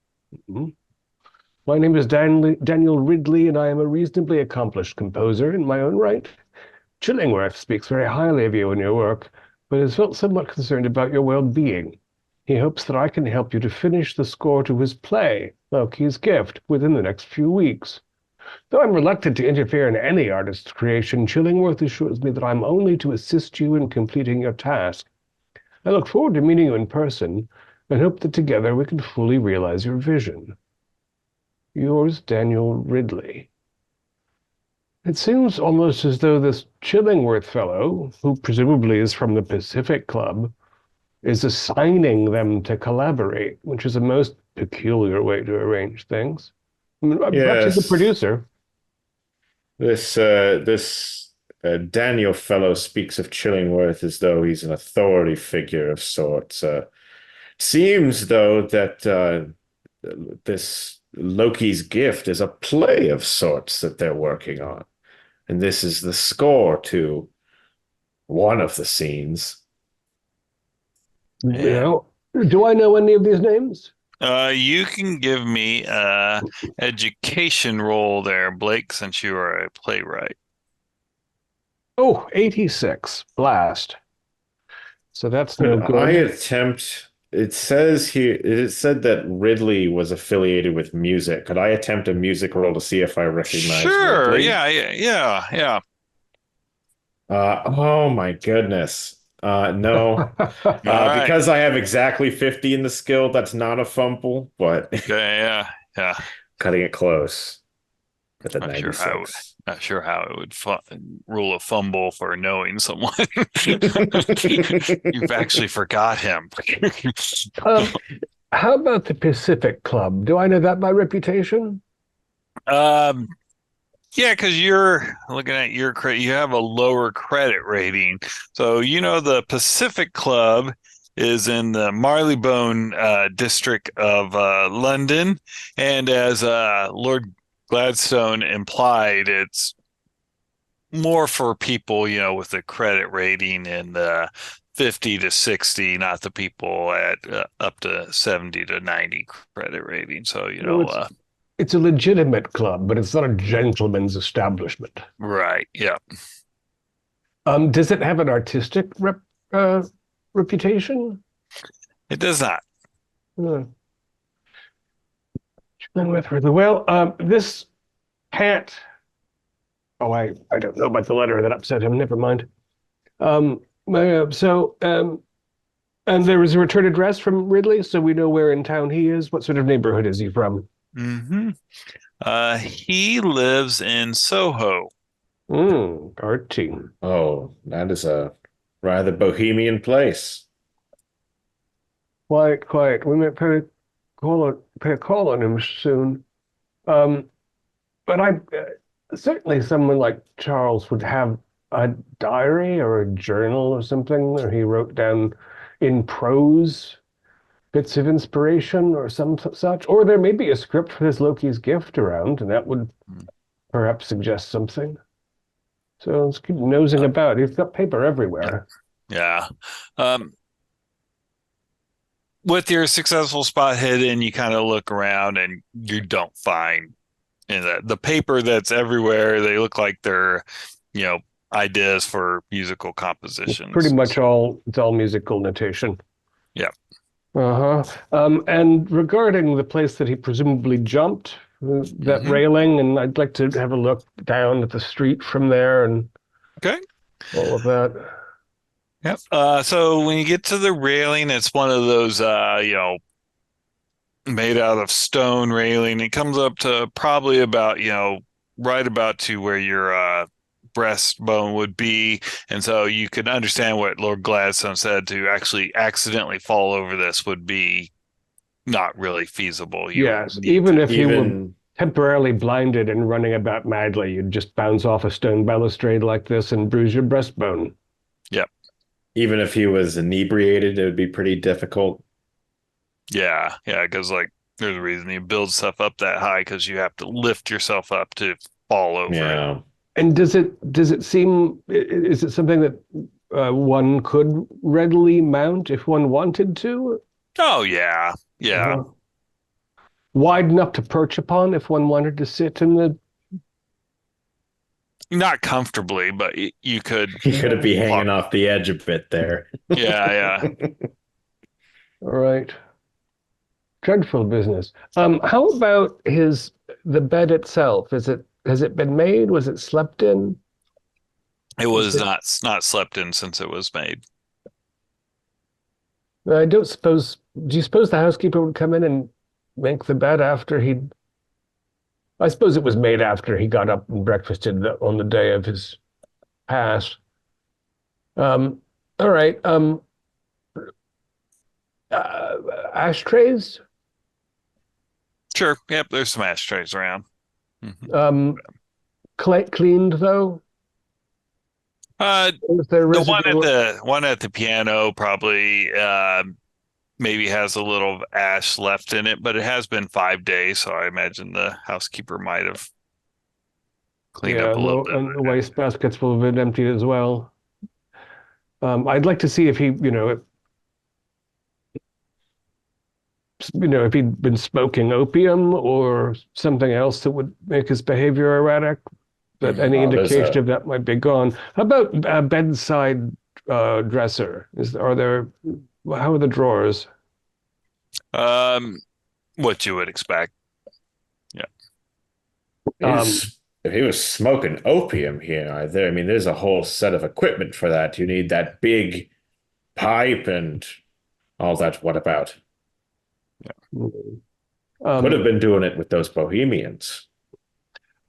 F: My name is Daniel Ridley, and I am a reasonably accomplished composer in my own right. Chillingworth speaks very highly of you and your work, but is felt somewhat concerned about your well-being. He hopes that I can help you to finish the score to his play, Loki's Gift, within the next few weeks. Though I'm reluctant to interfere in any artist's creation, Chillingworth assures me that I'm only to assist you in completing your task. I look forward to meeting you in person and hope that together we can fully realize your vision. Yours, Daniel Ridley. It seems almost as though this Chillingworth fellow, who presumably is from the Pacific Club, is assigning them to collaborate, which is a most peculiar way to arrange things. Perhaps he's a
C: Yes.
F: producer.
C: This Daniel fellow speaks of Chillingworth as though he's an authority figure of sorts. Seems, though, that this Loki's Gift is a play of sorts that they're working on. And this is the score to one of the scenes.
F: Yeah. Do I know any of these names?
B: You can give me a education roll there, Blake, since you are a playwright.
F: Oh, 86. Blast. So that's no
C: Could I
F: good.
C: attempt? It says here, it said that Ridley was affiliated with music. Could I attempt a music roll to see if I recognize
B: Sure.
C: Ridley?
B: Yeah.
C: Oh my goodness. No.
B: right.
C: Because I have exactly 50 in the skill, that's not a fumble, but
B: Okay, yeah.
C: cutting it close with a
B: Not
C: 96.
B: sure how it would rule a fumble for knowing someone. You've actually forgot him.
F: How about the Pacific Club? Do I know that by reputation?
B: Yeah, because you're looking at your credit, you have a lower credit rating. So, the Pacific Club is in the Marylebone district of London. And as Lord Gladstone implied, it's more for people, with a credit rating in the 50 to 60, not the people at up to 70 to 90 credit rating. So,
F: It's a legitimate club, but it's not a gentleman's establishment.
B: right. Yeah.
F: Does it have an artistic reputation?
B: It does not.
F: Well, this can't. Oh, I don't know about the letter that upset him. Never mind. Um, and there was a return address from Ridley, so we know where in town he is. What sort of neighborhood is he from?
B: Mm-hmm. He lives in Soho.
F: Archie.
C: Oh, that is a rather bohemian place.
F: Quite. We might pay a call on him soon. Um, but certainly someone like Charles would have a diary or a journal or something where he wrote down in prose bits of inspiration or some such. Or there may be a script for this Loki's gift around, and that would perhaps suggest something. So let's keep nosing about. He's got paper everywhere.
B: Yeah. With your successful spot hidden, you kind of look around and you don't find the paper that's everywhere. They look like they're, ideas for musical compositions.
F: Pretty much it's all musical notation.
B: Yeah.
F: And regarding the place that he presumably jumped, that railing, and I'd like to have a look down at the street from there and
B: okay,
F: all of that.
B: Yep. So when you get to the railing, it's one of those, made out of stone railing. It comes up to probably about, right about to where your breastbone would be. And so you can understand what Lord Gladstone said, to actually accidentally fall over this would be not really feasible.
F: Yes, even if you were temporarily blinded and running about madly, you'd just bounce off a stone balustrade like this and bruise your breastbone.
B: Yep.
C: Even if he was inebriated, it would be pretty difficult.
B: Yeah, because there's a reason you build stuff up that high, because you have to lift yourself up to fall over it.
F: And does it seem, is it something that one could readily mount if one wanted to?
B: Oh, yeah.
F: Wide enough to perch upon if one wanted to sit in the...
B: Not comfortably, but you could...
C: You could be hanging off the edge a bit there.
B: Yeah.
F: All right. Dreadful business. How about the bed itself? Has it been made? Was it slept in?
B: It was not slept in since it was made.
F: I don't suppose. Do you suppose the housekeeper would come in and make the bed after he'd... I suppose it was made after he got up and breakfasted on the day of his pass. All right. Ashtrays?
B: Sure. Yep. There's some ashtrays around.
F: Cleaned though?
B: The one at the piano probably maybe has a little ash left in it, but it has been 5 days, so I imagine the housekeeper might have cleaned up a little bit.
F: And the wastebasket's full of it emptied as well. I'd like to see if he, if he'd been smoking opium or something else that would make his behavior erratic. But any indication of that might be gone. How about a bedside dresser? How are the drawers?
B: What you would expect. Yeah.
C: If he was smoking opium here, there's a whole set of equipment for that. You need that big pipe and all that. What about? Yeah. Could have been doing it with those bohemians.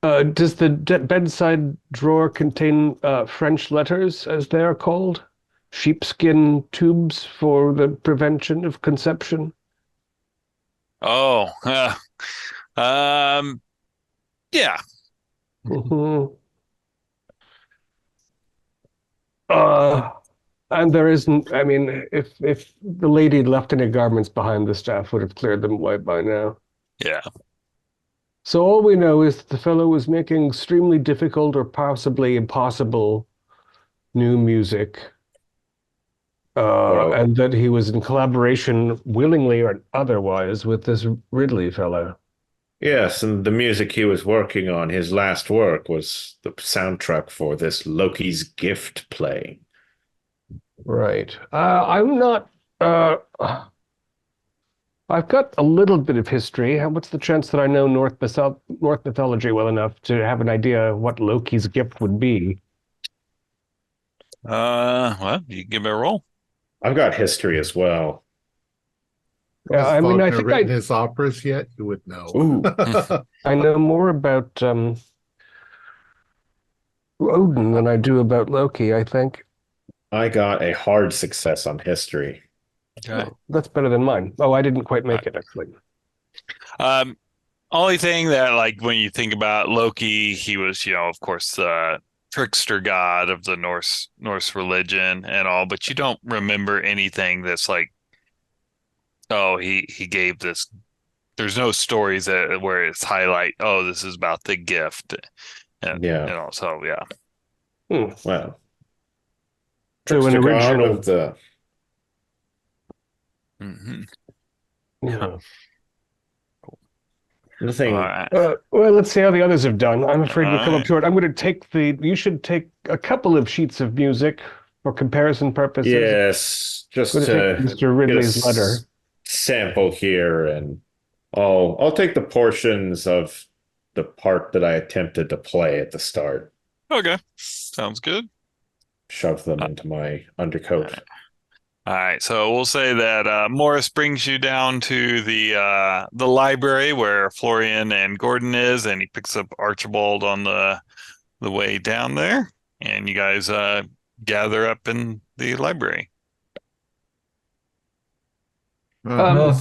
F: Does the bedside drawer contain French letters, as they are called? Sheepskin tubes for the prevention of conception?
B: Oh, yeah.
F: And there isn't, if the lady had left any garments behind, the staff would have cleared them away by now.
B: Yeah.
F: So all we know is that the fellow was making extremely difficult or possibly impossible new music, and that he was in collaboration, willingly or otherwise, with this Ridley fellow.
C: Yes, and the music he was working on, his last work, was the soundtrack for this Loki's Gift play.
F: Right. I'm not... I've got a little bit of history. What's the chance that I know North mythology well enough to have an idea of what Loki's gift would be?
B: Well, you can give it a roll.
C: I've got history as well.
F: Yeah,
A: Has
F: I mean, I
A: Wagner
F: think
A: written his operas yet? You would know.
C: Ooh.
F: I know more about Odin than I do about Loki, I think.
C: I got a hard success on history.
B: Okay.
F: Oh, that's better than mine. Oh, I didn't quite make it, actually.
B: Only thing that, like, when you think about Loki, he was, of course, the trickster god of the Norse religion and all, but you don't remember anything that's like, oh, he gave this. There's no stories where it's highlight, oh, this is about the gift, and
C: Yeah.
B: so yeah.
C: Well,
F: So an
C: trickster god
F: original.
C: of the
B: Mm-hmm.
F: Yeah.
C: the thing.
B: All right.
F: Well, let's see how the others have done. I'm afraid we've come up
B: Alright.
F: short. I'm going to take you should take a couple of sheets of music for comparison purposes.
C: Yes, just
F: I'm going to
C: to
F: take Mr. Ridley's
C: get a
F: letter.
C: sample here, and I'll take the portions of the part that I attempted to play at the start,
B: Okay. Sounds good.
C: shove them into my undercoat.
B: All right, so we'll say that Morris brings you down to the library where Florian and Gordon is, and he picks up Archibald on the way down there, and you guys gather up in the library.
E: Well,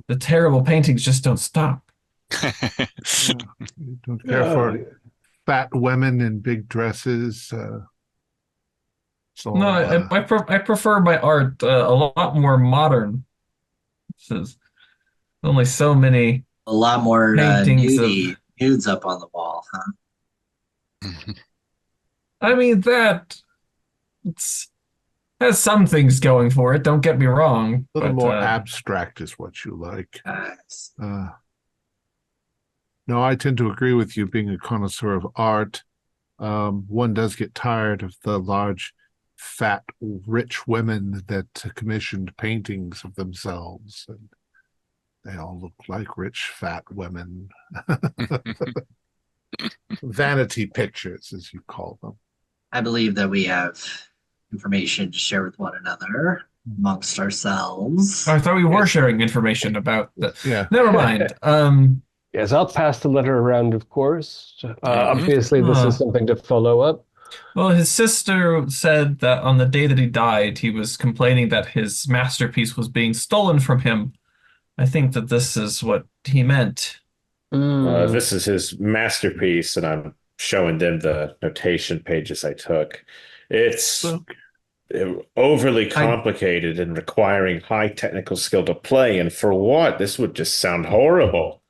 E: the terrible paintings just don't stop.
A: You don't care for fat women in big dresses.
E: No, I prefer my art a lot more modern. There's only so many
D: A lot more
E: paintings of.
D: nudes up on the wall, huh?
E: I mean it's has some things going for it. Don't get me wrong.
A: A little
E: but,
A: more abstract is what you like.
D: Nice.
A: No, I tend to agree with you. Being a connoisseur of art, one does get tired of the large, fat, rich women that commissioned paintings of themselves, and they all look like rich, fat women. Vanity pictures, as you call them.
D: I believe that we have information to share with one another amongst ourselves.
E: I thought we were sharing information about the.
A: Yeah.
E: Never mind.
F: Yes, I'll pass the letter around, of course. Obviously, this is something to follow up.
E: Well, his sister said that on the day that he died, he was complaining that his masterpiece was being stolen from him. I think that this is what he meant.
C: This is his masterpiece, and I'm showing them the notation pages I took. It's overly complicated and requiring high technical skill to play, and for what? This would just sound horrible.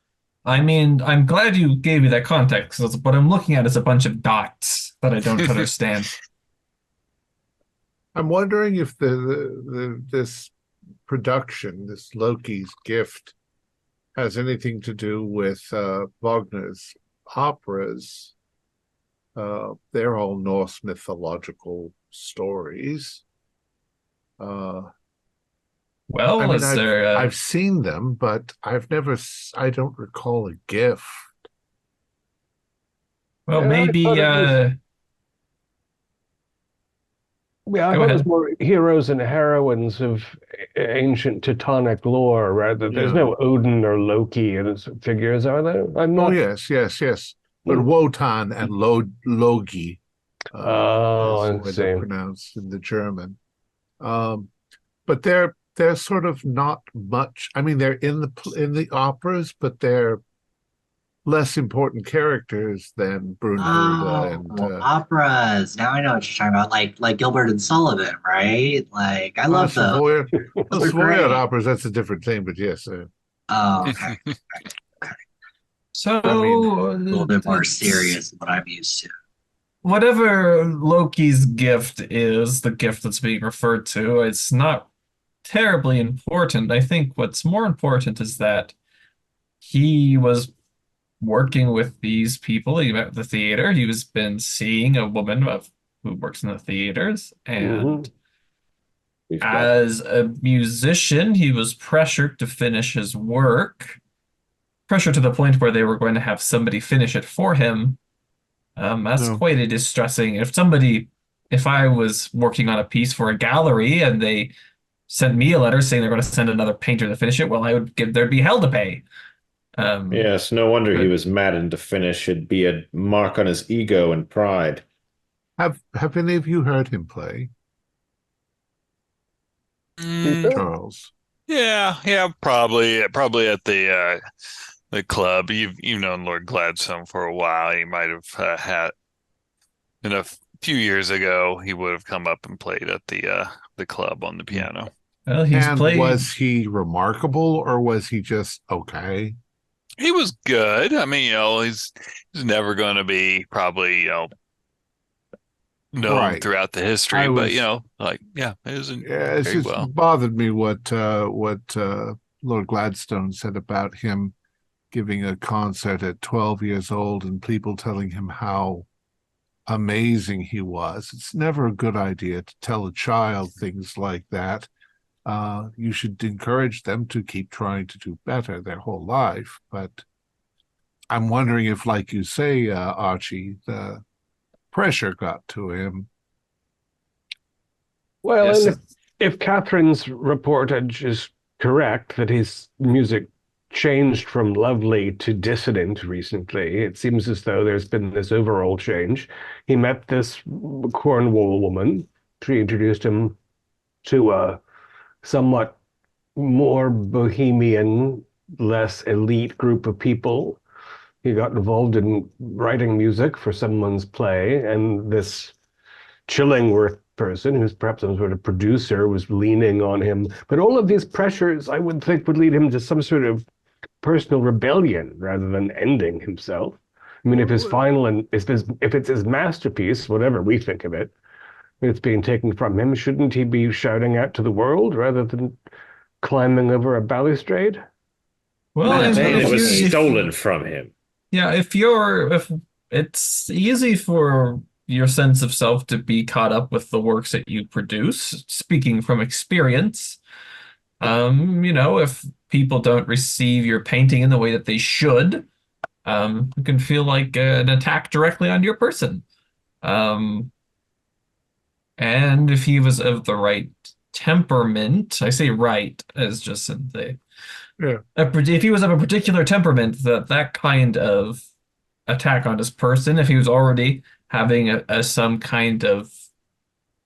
E: I mean, I'm glad you gave me that context, because what I'm looking at is a bunch of dots that I don't understand.
A: I'm wondering if this production, this Loki's gift, has anything to do with Wagner's operas. They're all Norse mythological stories.
E: Well,
A: I mean,
E: is there?
A: I've seen them, but I don't recall a gift.
E: Well,
F: Yeah,
E: maybe.
F: Yeah, I
E: Go
F: thought it was
E: ahead.
F: more heroes and heroines of ancient Teutonic lore, rather. There's
A: Yeah.
F: no Odin or Loki in its figures, are there? I'm
A: Oh,
F: not.
A: yes. But Wotan and Logi.
F: I
A: is the way they're
F: see.
A: pronounced in the German. But they're sort of not much. I mean, they're in the operas, but they're less important characters than Brunhilde and
D: Operas. Now I know what you're talking about. Like Gilbert and Sullivan, right? Like I love those.
A: Savoy
D: great.
A: operas. That's a different thing, but yes.
D: Oh, okay.
E: So
A: I mean,
D: A little bit more serious than what I'm used to.
E: whatever Loki's gift is, the gift that's being referred to, it's not terribly important. I think what's more important is that he was working with these people. He met at the theater. He was been seeing a woman who works in the theaters, and As a musician, he was pressured to finish his work, pressured to the point where they were going to have somebody finish it for him. That's
A: No.
E: quite a distressing. If I was working on a piece for a gallery and they sent me a letter saying they're going to send another painter to finish it, well, there'd be hell to pay.
C: Yes, no wonder he
E: But
C: was maddened to finish. It'd be a mark on his ego and pride.
A: Have any of you heard him play, Charles?
B: Yeah, probably at the club. You've known Lord Gladstone for a while. You might have had in a few years ago. He would have come up and played at the club on the piano.
E: well,
A: And was he remarkable, or was he just okay?
B: He was good. I mean, he's never going to be probably known
A: Right.
B: throughout the history, but it was
A: It's
B: very
A: just
B: well.
A: bothered me what Lord Gladstone said about him giving a concert at 12 years old and people telling him how amazing he was. It's never a good idea to tell a child things like that. You should encourage them to keep trying to do better their whole life. But I'm wondering if, like you say, Archie, the pressure got to him.
F: Well,
B: Yes.
F: and if Catherine's reportage is correct, that his music changed from lovely to dissonant recently, it seems as though there's been this overall change. He met this Cornwall woman. She introduced him to a somewhat more bohemian, less elite group of people. He got involved in writing music for someone's play, and this Chillingworth person, who's perhaps some sort of producer, was leaning on him. But all of these pressures, I would think, would lead him to some sort of personal rebellion rather than ending himself. I mean, if his final and if it's his masterpiece, whatever we think of it, it's being taken from him, shouldn't he be shouting out to the world rather than climbing over a balustrade?
E: Well,
D: Might have
C: Saying
D: been
C: it was
E: if
C: stolen from him.
E: yeah, if it's easy for your sense of self to be caught up with the works that you produce, speaking from experience, if people don't receive your painting in the way that they should, it can feel like an attack directly on your person. Um, and if he was of the right temperament, I say right as just in the
A: Yeah.
E: if he was of a particular temperament, that kind of attack on his person, if he was already having some kind of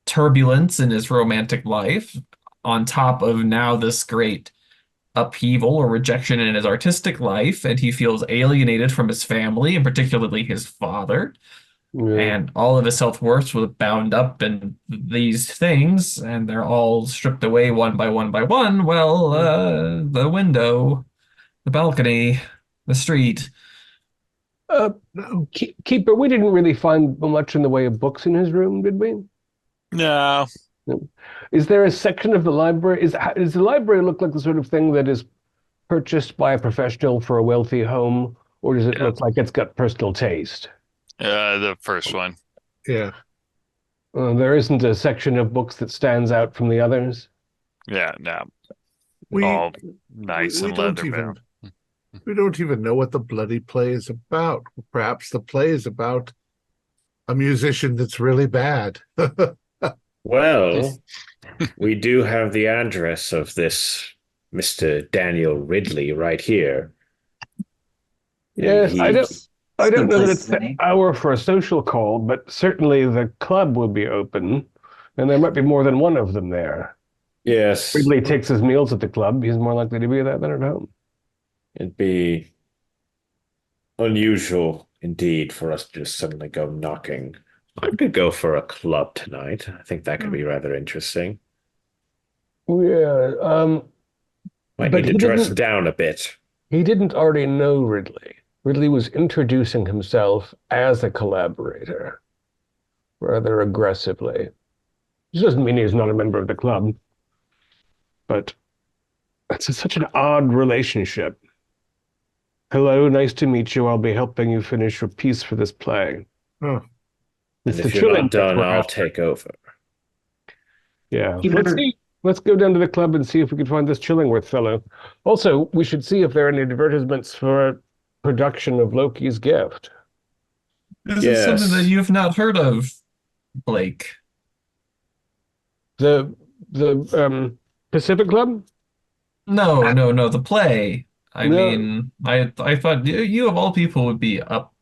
E: turbulence in his romantic life, on top of now this great upheaval or rejection in his artistic life, and he feels alienated from his family, and particularly his father,
F: Yeah.
E: and all of his self-worth was bound up in these things, and they're all stripped away one by one by one. Well, the window, the balcony, the street.
A: No.
F: Keeper, we didn't really find much in the way of books in his room, did we?
B: No.
F: Is there a section of the library? Does the library look like the sort of thing that is purchased by a professional for a wealthy home, or does it look like it's got personal taste?
B: The first one.
A: Yeah.
F: There isn't a section of books that stands out from the others.
B: Yeah, no.
A: We
B: All nice
A: we
B: and
A: don't
B: leather
A: even
B: bound.
A: we don't even know what the bloody play is about. Perhaps the play is about a musician that's really bad.
C: Well, we do have the address of this Mr. Daniel Ridley right here.
F: Yes, I don't know that it's
D: Good place,
F: the hour for a social call, but certainly the club will be open, and there might be more than one of them there.
C: Yes,
F: Ridley takes his meals at the club. He's more likely to be there than at home.
C: it'd be unusual indeed for us to just suddenly go knocking. I could go for a club tonight. I think that could be rather interesting.
F: Yeah,
C: Might
F: But
C: need to
F: he
C: dress
F: didn't-
C: down a bit.
F: he didn't already know Ridley. Ridley was introducing himself as a collaborator rather aggressively. This doesn't mean he's not a member of the club, but it's such an odd relationship. Hello, nice to meet you. I'll be helping you finish your piece for this play.
A: Huh.
C: And
F: It's the
C: if you're
F: chilling
C: not
F: bit
C: done,
F: we're
C: I'll
F: after.
C: take over.
F: Yeah.
D: Keeper,
F: Let's see. Let's go down to the club and see if we can find this Chillingworth fellow. Also, we should see if there are any advertisements for production of Loki's gift.
E: This is something that
C: Yes.
E: you've not heard of, Blake.
F: The Pacific Club?
E: No, the play. I
F: No.
E: mean, I thought you of all people would be up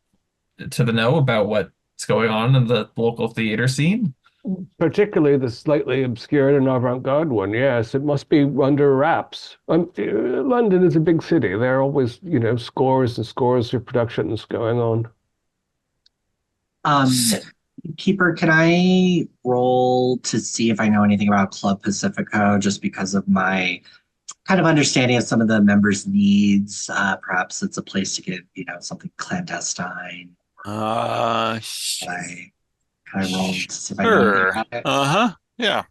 E: to the know about what's going on in the local theater scene.
F: Particularly the slightly obscure and avant-garde one. Yes, it must be under wraps. London is a big city. There are always, scores and scores of productions going on.
D: Um, Keeper, can I roll to see if I know anything about Club Pacifico just because of my kind of understanding of some of the members' needs? Perhaps it's a place to get, something clandestine.
B: Uh,
D: Can I roll to see if I know anything
B: sure.
D: about it?
B: Yeah.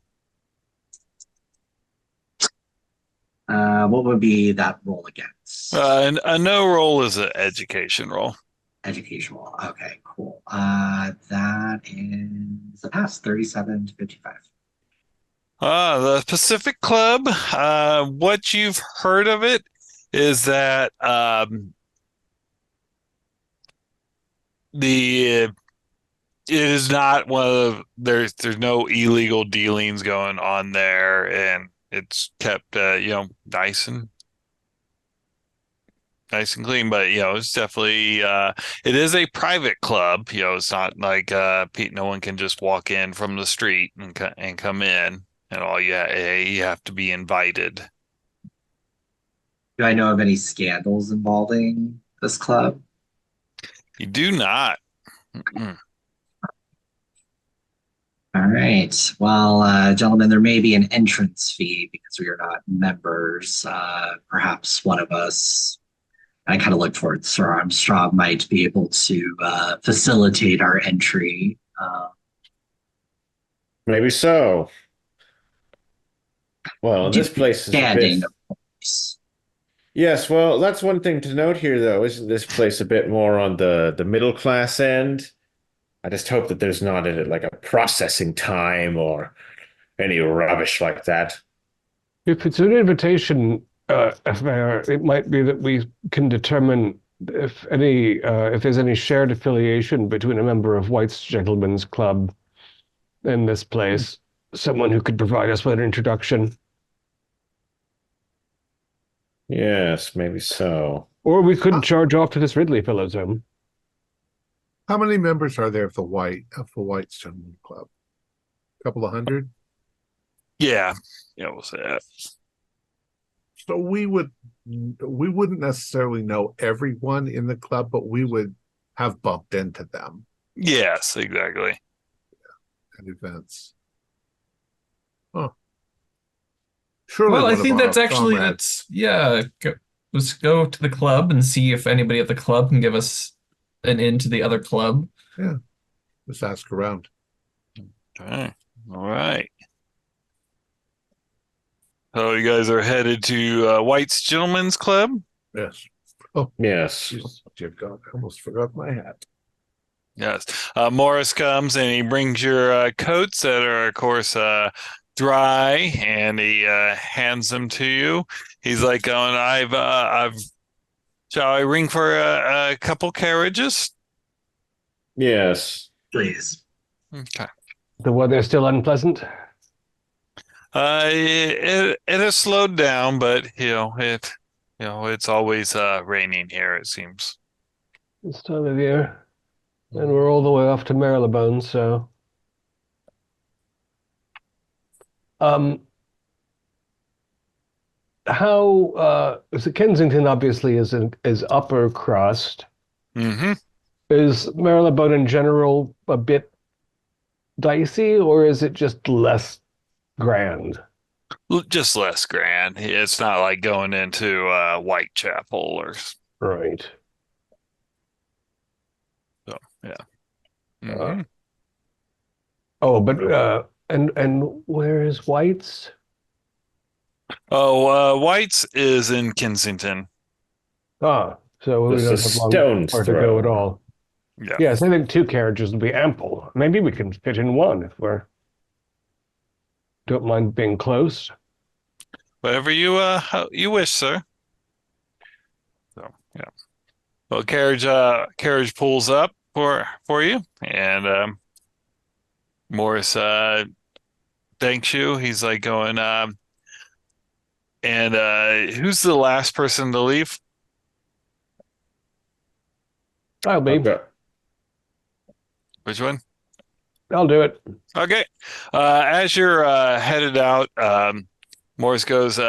D: What would be that roll against?
B: A no roll is an education roll.
D: Educational. Okay, cool. That is a pass, 37 to 55.
B: The Pacific Club, what you've heard of it is that it is not one of there's no illegal dealings going on there, and it's kept nice and clean, but it's definitely it is a private club. It's not like Pete. No one can just walk in from the street and come in, and all you have to be invited.
D: Do I know of any scandals involving this club?
B: You do not. Mm-mm.
D: All right. Well, gentlemen, there may be an entrance fee because we are not members. Perhaps one of us, I kind of look forward to Sir Armstrong, might be able to facilitate our entry.
C: Maybe so. Well, this place is a
D: Standing,
C: bit...
D: of course.
C: Yes, well, that's one thing to note here, though. Isn't this place a bit more on the middle class end? I just hope that there's not a processing time or any rubbish like that.
F: If it's an invitation affair, it might be that we can determine if there's any shared affiliation between a member of White's Gentlemen's Club and this place, someone who could provide us with an introduction.
C: Yes, maybe so.
F: Or we could charge off to this Ridley fellow's home.
A: How many members are there of the White's Gentlemen Club? A couple of hundred?
B: Yeah, we'll say that.
A: So we wouldn't necessarily know everyone in the club, but we would have bumped into them
B: Yes, exactly.
A: at events. Oh. Surely
E: Well, I
A: one of
E: think
A: our
E: that's actually
A: comrades-
E: let's go to the club and see if anybody at the club can give us an in to the other club.
A: Let's ask around.
B: Okay. All right. So you guys are headed to White's Gentlemen's Club?
A: Yes.
C: Yes.
A: Dear God, I almost forgot my hat.
B: Yes. Morris comes and he brings your coats that are, of course, dry, and he hands them to you. He's like going, shall I ring for a couple carriages?
C: Yes.
D: Please.
B: Okay.
F: The weather's still unpleasant.
B: It has slowed down, but it's always raining here, it seems.
F: This time of year. And we're all the way off to Marylebone, so how so Kensington obviously is upper crust.
B: Mm-hmm.
F: Is Marylebone in general a bit dicey, or is it just less grand?
B: Just less grand. It's not like going into Whitechapel or
F: Right.
B: so. Yeah. Mm-hmm.
F: Oh, but and where is White's?
B: White's is in Kensington.
F: Ah, so we
C: Just
F: don't
C: a
F: have long
C: stone's
F: far to
C: throw.
F: go at all.
B: Yeah.
F: Yes, I think 2 carriages will be ample. Maybe we can fit in one if we're don't mind being close.
B: Whatever you wish, sir. So yeah. Well, carriage pulls up for you, and Morris thanks you. He's like going, and who's the last person to leave?
F: I'll be.
C: Okay.
B: Which one?
F: I'll do it.
B: Okay. As you're headed out, Morris goes,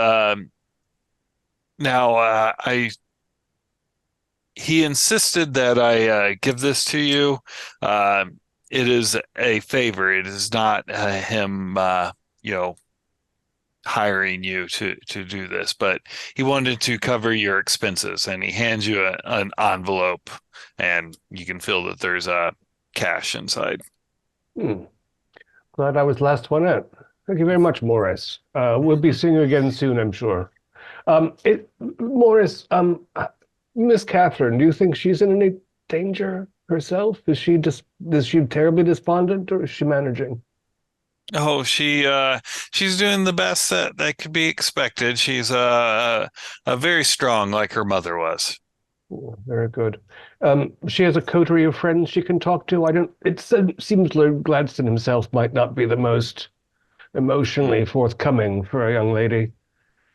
B: now he insisted that I give this to you. It is a favor. It is not him, hiring you to do this, but he wanted to cover your expenses, and he hands you an envelope, and you can feel that there's cash inside.
F: Glad I was last one out. Thank you very much, Morris. We'll be seeing you again soon, I'm sure. Morris, Miss Catherine, do you think she's in any danger herself? Is she terribly despondent, or is she managing?
B: Oh, she's doing the best that could be expected. She's a very strong, like her mother was.
F: Oh, very good. She has a coterie of friends she can talk to. It seems Lord Gladstone himself might not be the most emotionally forthcoming for a young lady.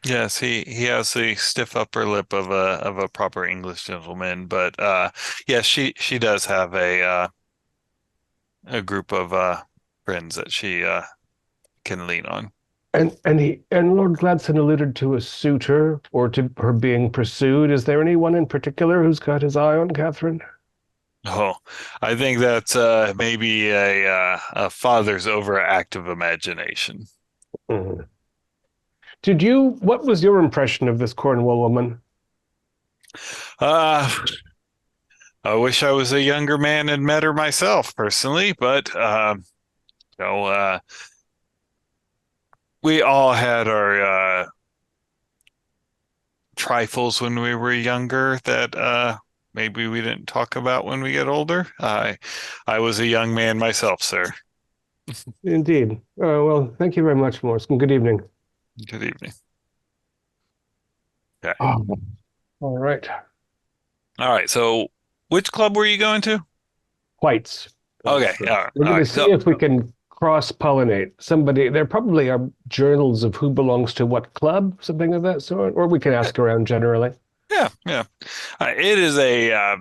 B: Yes, he has the stiff upper lip of a proper English gentleman, but yes, she does have a group of friends that she can lean on.
F: And Lord Gladstone alluded to a suitor, or to her being pursued. Is there anyone in particular who's got his eye on Catherine?
B: Oh, I think that's maybe a father's overactive imagination.
F: Mm. What was your impression of this Cornwall woman?
B: I wish I was a younger man and met her myself personally, but we all had our trifles when we were younger that maybe we didn't talk about when we get older. I was a young man myself, sir.
F: Indeed. Well, thank you very much, Morris, and good evening.
B: Good evening. Okay.
F: Oh, all right.
B: All right. So, which club were you going to?
F: Whites.
B: Okay.
F: We're going to see
B: So,
F: if we can cross-pollinate somebody. There probably are journals of who belongs to what club, something of that sort, or we can ask around generally.
B: yeah. It is a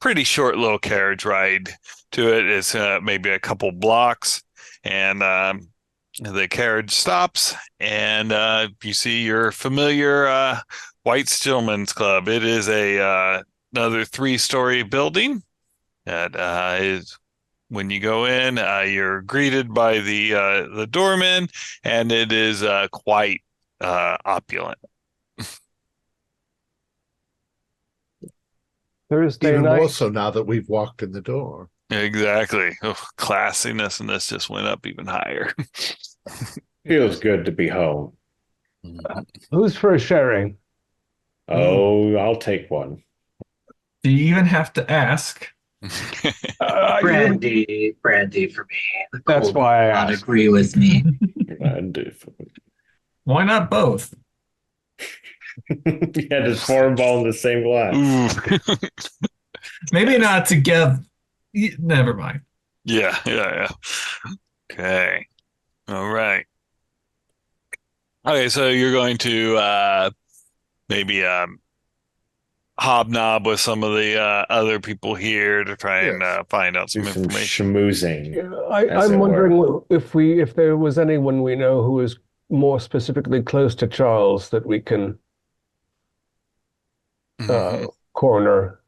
B: pretty short little carriage ride to it. It's maybe a couple blocks, and the carriage stops, and you see your familiar White's Gentlemen's Club. It is another 3-story building that is. When you go in, you're greeted by the doorman, and it is quite opulent.
F: Thursday
A: Even
F: night.
A: more so now that we've walked in the door.
B: Exactly. Oh, classiness, and this just went up even higher.
C: Feels good to be home.
F: Who's for a sherry?
C: Oh, I'll take one.
E: Do you even have to ask?
D: Brandy for me. The
F: That's
D: cold
F: why I
D: will not
F: asked.
D: agree with me.
E: Why not both?
C: You had to pour them all in the same glass.
E: Maybe not together. Never mind.
B: Yeah. Okay. All right. Okay, so you're going to maybe hobnob with some of the other people here to try and find out some information.
C: Schmoozing.
F: I'm wondering if there was anyone we know who is more specifically close to Charles that we can corner.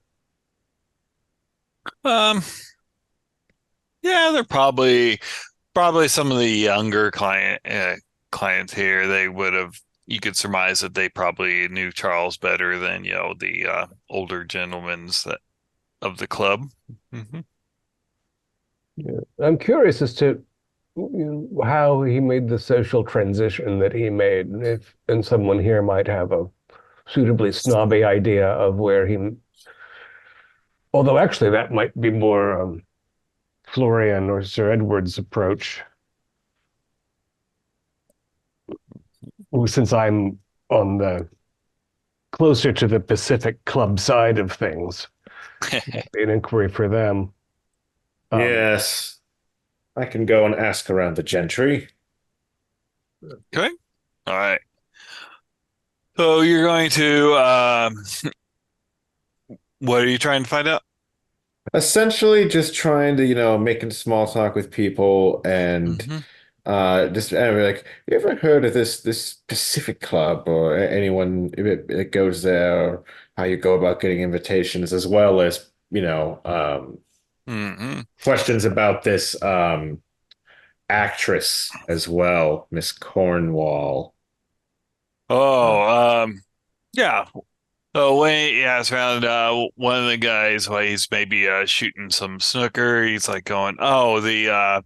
B: Yeah, they're probably some of the younger clients here. They would have. You could surmise that they probably knew Charles better than the older gentlemen of the club. Mm-hmm.
F: Yeah. I'm curious as to how he made the social transition that he made, and someone here might have a suitably snobby idea of where he. Although actually that might be more Florian or Sir Edward's approach. since I'm on the closer to the Pacific Club side of things, an inquiry for them.
C: Yes, I can go and ask around the gentry.
B: Okay. All right. So you're going to what are you trying to find out?
C: Essentially, just trying to, making small talk with people and
B: Hmm.
C: just like, you ever heard of this Pacific Club or anyone that goes there, or how you go about getting invitations, as well as,
B: Hmm.
C: questions about this actress as well, Miss Cornwall.
B: Oh, yeah. So when he asked around, one of the guys, while he's maybe shooting some snooker, he's like going, "Oh, the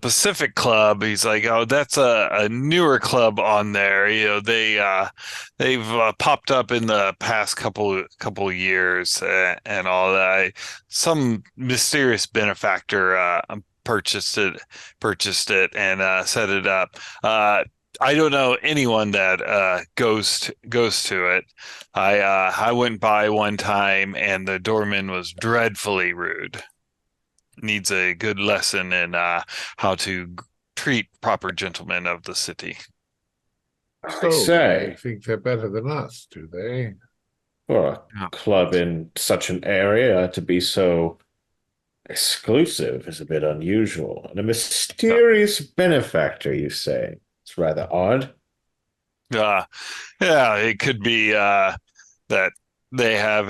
B: Pacific Club." He's like, "Oh, that's a newer club on there. They've popped up in the past couple years and all that. Some mysterious benefactor purchased it and set it up. I don't know anyone that goes to it. I went by one time and the doorman was dreadfully rude. Needs a good lesson in how to treat proper gentlemen of the city."
C: I
A: So they
C: say,
A: think they're better than us, do they?
C: for a
B: Yeah.
C: club in such an area to be so exclusive is a bit unusual. And a mysterious benefactor, you say? It's rather odd.
B: Uh, yeah, it could be that they have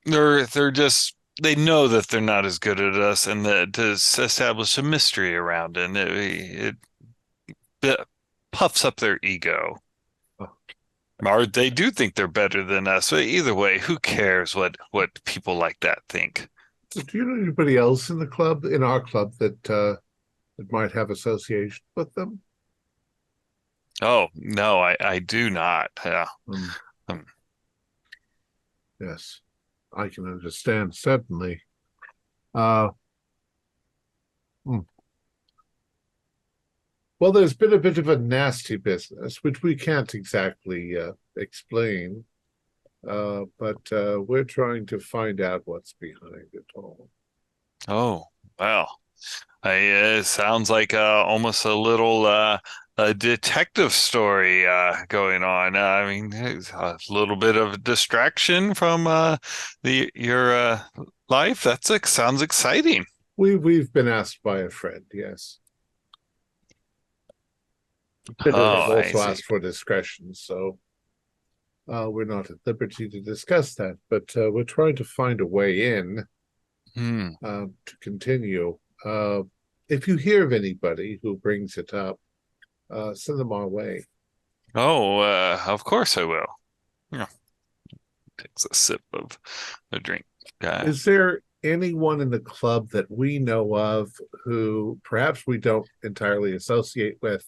B: they're just they know that they're not as good at us, and that to establish a mystery around it, and it puffs up their ego.
A: Oh.
B: Or they do think they're better than us. So either way, who cares what people like that think?
A: Do you know anybody else in our club, that might have association with them?
B: Oh, no, I do not. Yeah. Um,
A: Yes, I can understand, certainly. Uh, hmm. Well, there's been a bit of a nasty business, which we can't exactly explain, but we're trying to find out what's behind it all.
B: oh, well, it sounds like almost a little a detective story going on. I mean, it's a little bit of distraction from the your life. Sounds exciting.
A: We've been asked by a friend, yes.
C: Bit
B: Oh,
A: I've
C: of
B: I
A: also
B: see.
A: asked for discretion, so we're not at liberty to discuss that, but we're trying to find a way in
B: Hmm.
A: to continue. If you hear of anybody who brings it up, send them our way.
B: Oh, of course I will. Yeah. Takes a sip of the drink.
A: Is there anyone in the club that we know of who perhaps we don't entirely associate with,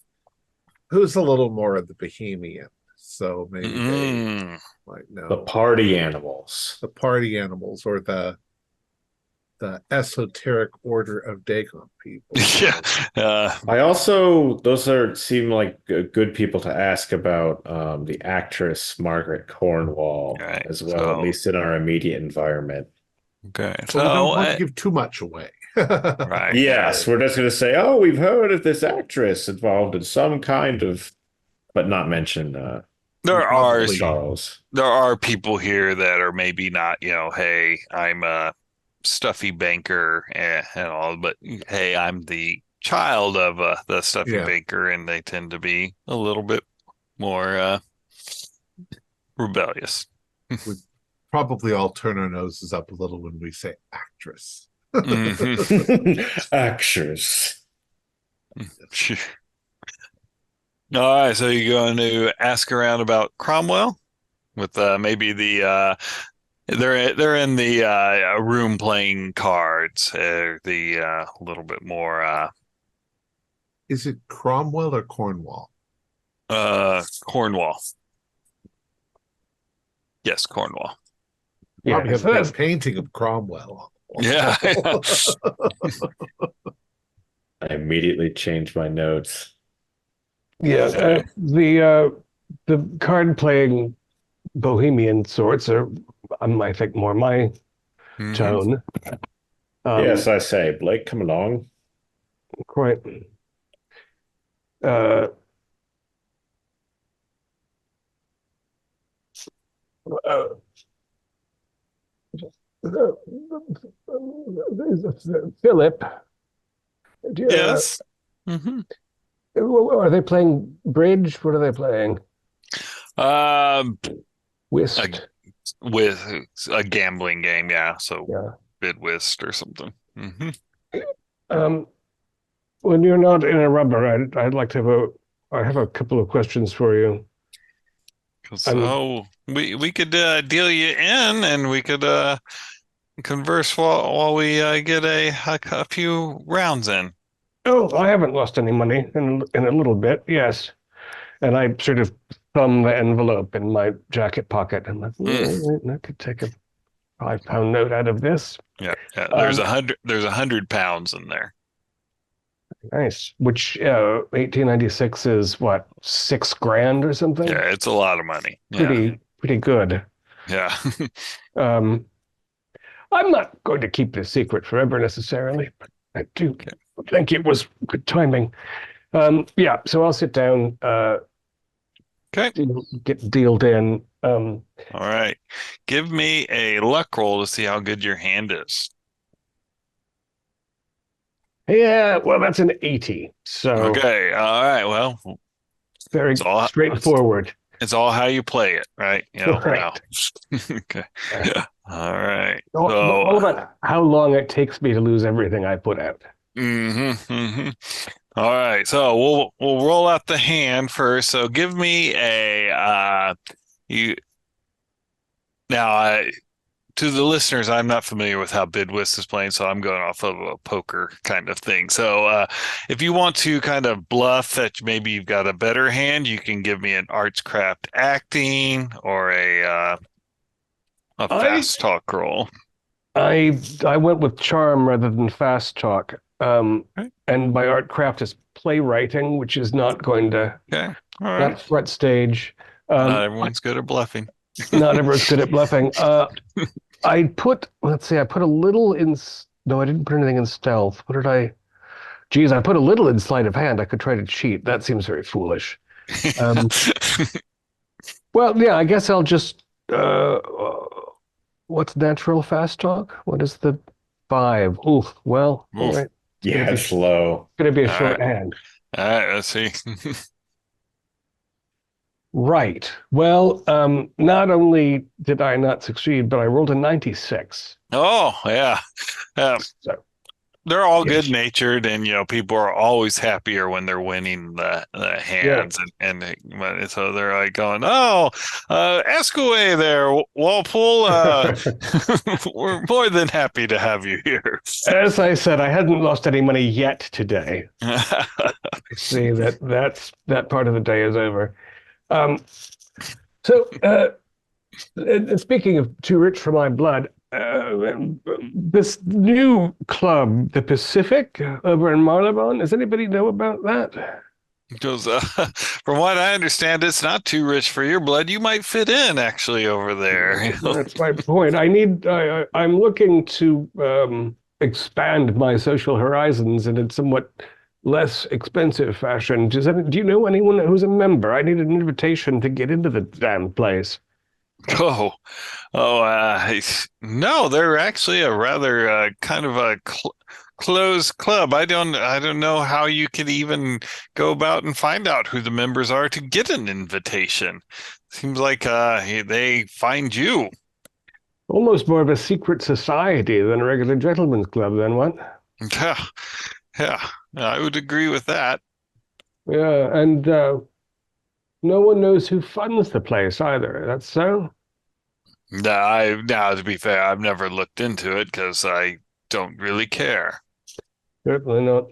A: who's a little more of the bohemian? So maybe they
B: Mm.
A: might
C: the
A: know
C: party animals.
A: the party animals or the esoteric order of Dagon people.
B: Yeah.
C: Those seem like good people to ask about, the actress Margaret Cornwall
B: Right.
C: as well, at
B: So,
C: least in our immediate environment.
B: okay.
A: But we don't
B: So,
A: want to give too much away.
B: right.
C: Yes, we're just going to say, oh, we've heard of this actress involved in some kind of, but not mention
B: There are
A: Probably.
C: Charles.
B: there are people here that are maybe not, hey, I'm a stuffy banker and all, but hey, I'm the child of the stuffy
A: Yeah.
B: banker, and they tend to be a little bit more rebellious.
A: We probably all turn our noses up a little when we say actress.
B: Mhm.
C: Actors.
B: All right, so you're going to ask around about Cromwell with maybe they're in the room playing cards. The little bit more
A: Is it Cromwell or Cornwall?
B: Cornwall. Yes, Cornwall.
A: Probably
F: Yes,
A: have a big painting of Cromwell.
B: Yeah.
C: I immediately changed my notes.
F: Yeah, the card playing bohemian sorts are, I think, more my
B: Mhm.
F: tone.
C: Yes, I say, Blake, come along.
F: Quite. Uh, uh, Philip,
B: Yes. Hmm.
F: are they playing bridge? What are they playing?
B: Um,
F: Whist.
B: with a gambling game, yeah. So
F: Yeah.
B: bid whist or something.
F: Um, when you're not in a rubber, I'd like to I have a couple of questions for you.
B: So we could deal you in, and we could converse while we get a few rounds in.
F: Oh, I haven't lost any money in a little bit. Yes, and I sort of thumb the envelope in my jacket pocket. And I'm like, I could take a £5 note out of this.
B: Yeah, yeah.
F: Um,
B: There's 100 pounds in there.
F: Nice. Which 1896 is what, 6 grand or something?
B: Yeah, it's a lot of money.
F: Pretty good.
B: Yeah.
F: Um, I'm not going to keep this secret forever necessarily, but I do think it was good timing. Yeah, so I'll sit down,
B: Okay.
F: get dealed in.
B: All right. Give me a luck roll to see how good your hand is.
F: Yeah, well, that's an 80. So
B: Okay. All right. Well,
F: very straightforward.
B: it's all how you play it, right? You know,
F: Right.
B: Okay. Yeah. All right.
F: All about how long it takes me to lose everything I put out.
B: All right. So we'll roll out the hand first. So give me a you now to the listeners, I'm not familiar with how Bidwist is playing, so I'm going off of a poker kind of thing. So if you want to kind of bluff that maybe you've got a better hand, you can give me an arts craft acting or a fast talk roll.
F: I went with charm rather than fast talk.
B: Okay.
F: And my art craft is playwriting, which is not going to
B: Okay. All right.
F: not front stage.
B: Not everyone's good at bluffing.
F: Not everyone's good at bluffing. I put a little in. No, I didn't put anything in stealth. What did I? Geez, I put a little in sleight of hand. I could try to cheat. That seems very foolish. Well, yeah, I guess I'll just. What's natural fast talk? What is the 5? Oof. Well, all right.
C: Yeah, it's low.
F: It's going to be a shorthand.
B: All right, let's see.
F: Right. Well, not only did I not succeed, but I rolled a 96.
B: Oh, yeah.
F: So,
B: they're all good-natured, and people are always happier when they're winning the hands, and so they're like going, "Oh, ask away there, Walpole. We're more than happy to have you here."
F: as I said, I hadn't lost any money yet today. See that part of the day is over. So speaking of too rich for my blood, this new club, the Pacific, over in Marylebone, does anybody know about that?
B: Because from what I understand, it's not too rich for your blood. You might fit in actually over there.
F: That's my point. I'm looking to expand my social horizons in a somewhat less expensive fashion. Do you know anyone who's a member? I need an invitation to get into the damn place.
B: No, they're actually a rather kind of a closed club. I don't know how you could even go about and find out who the members are to get an invitation. Seems like they find you.
F: Almost more of a secret society than a regular gentleman's club, then what?
B: Yeah, I would agree with that.
F: Yeah, and no one knows who funds the place either. That's so?
B: Now, to be fair, I've never looked into it because I don't really care.
F: Certainly not.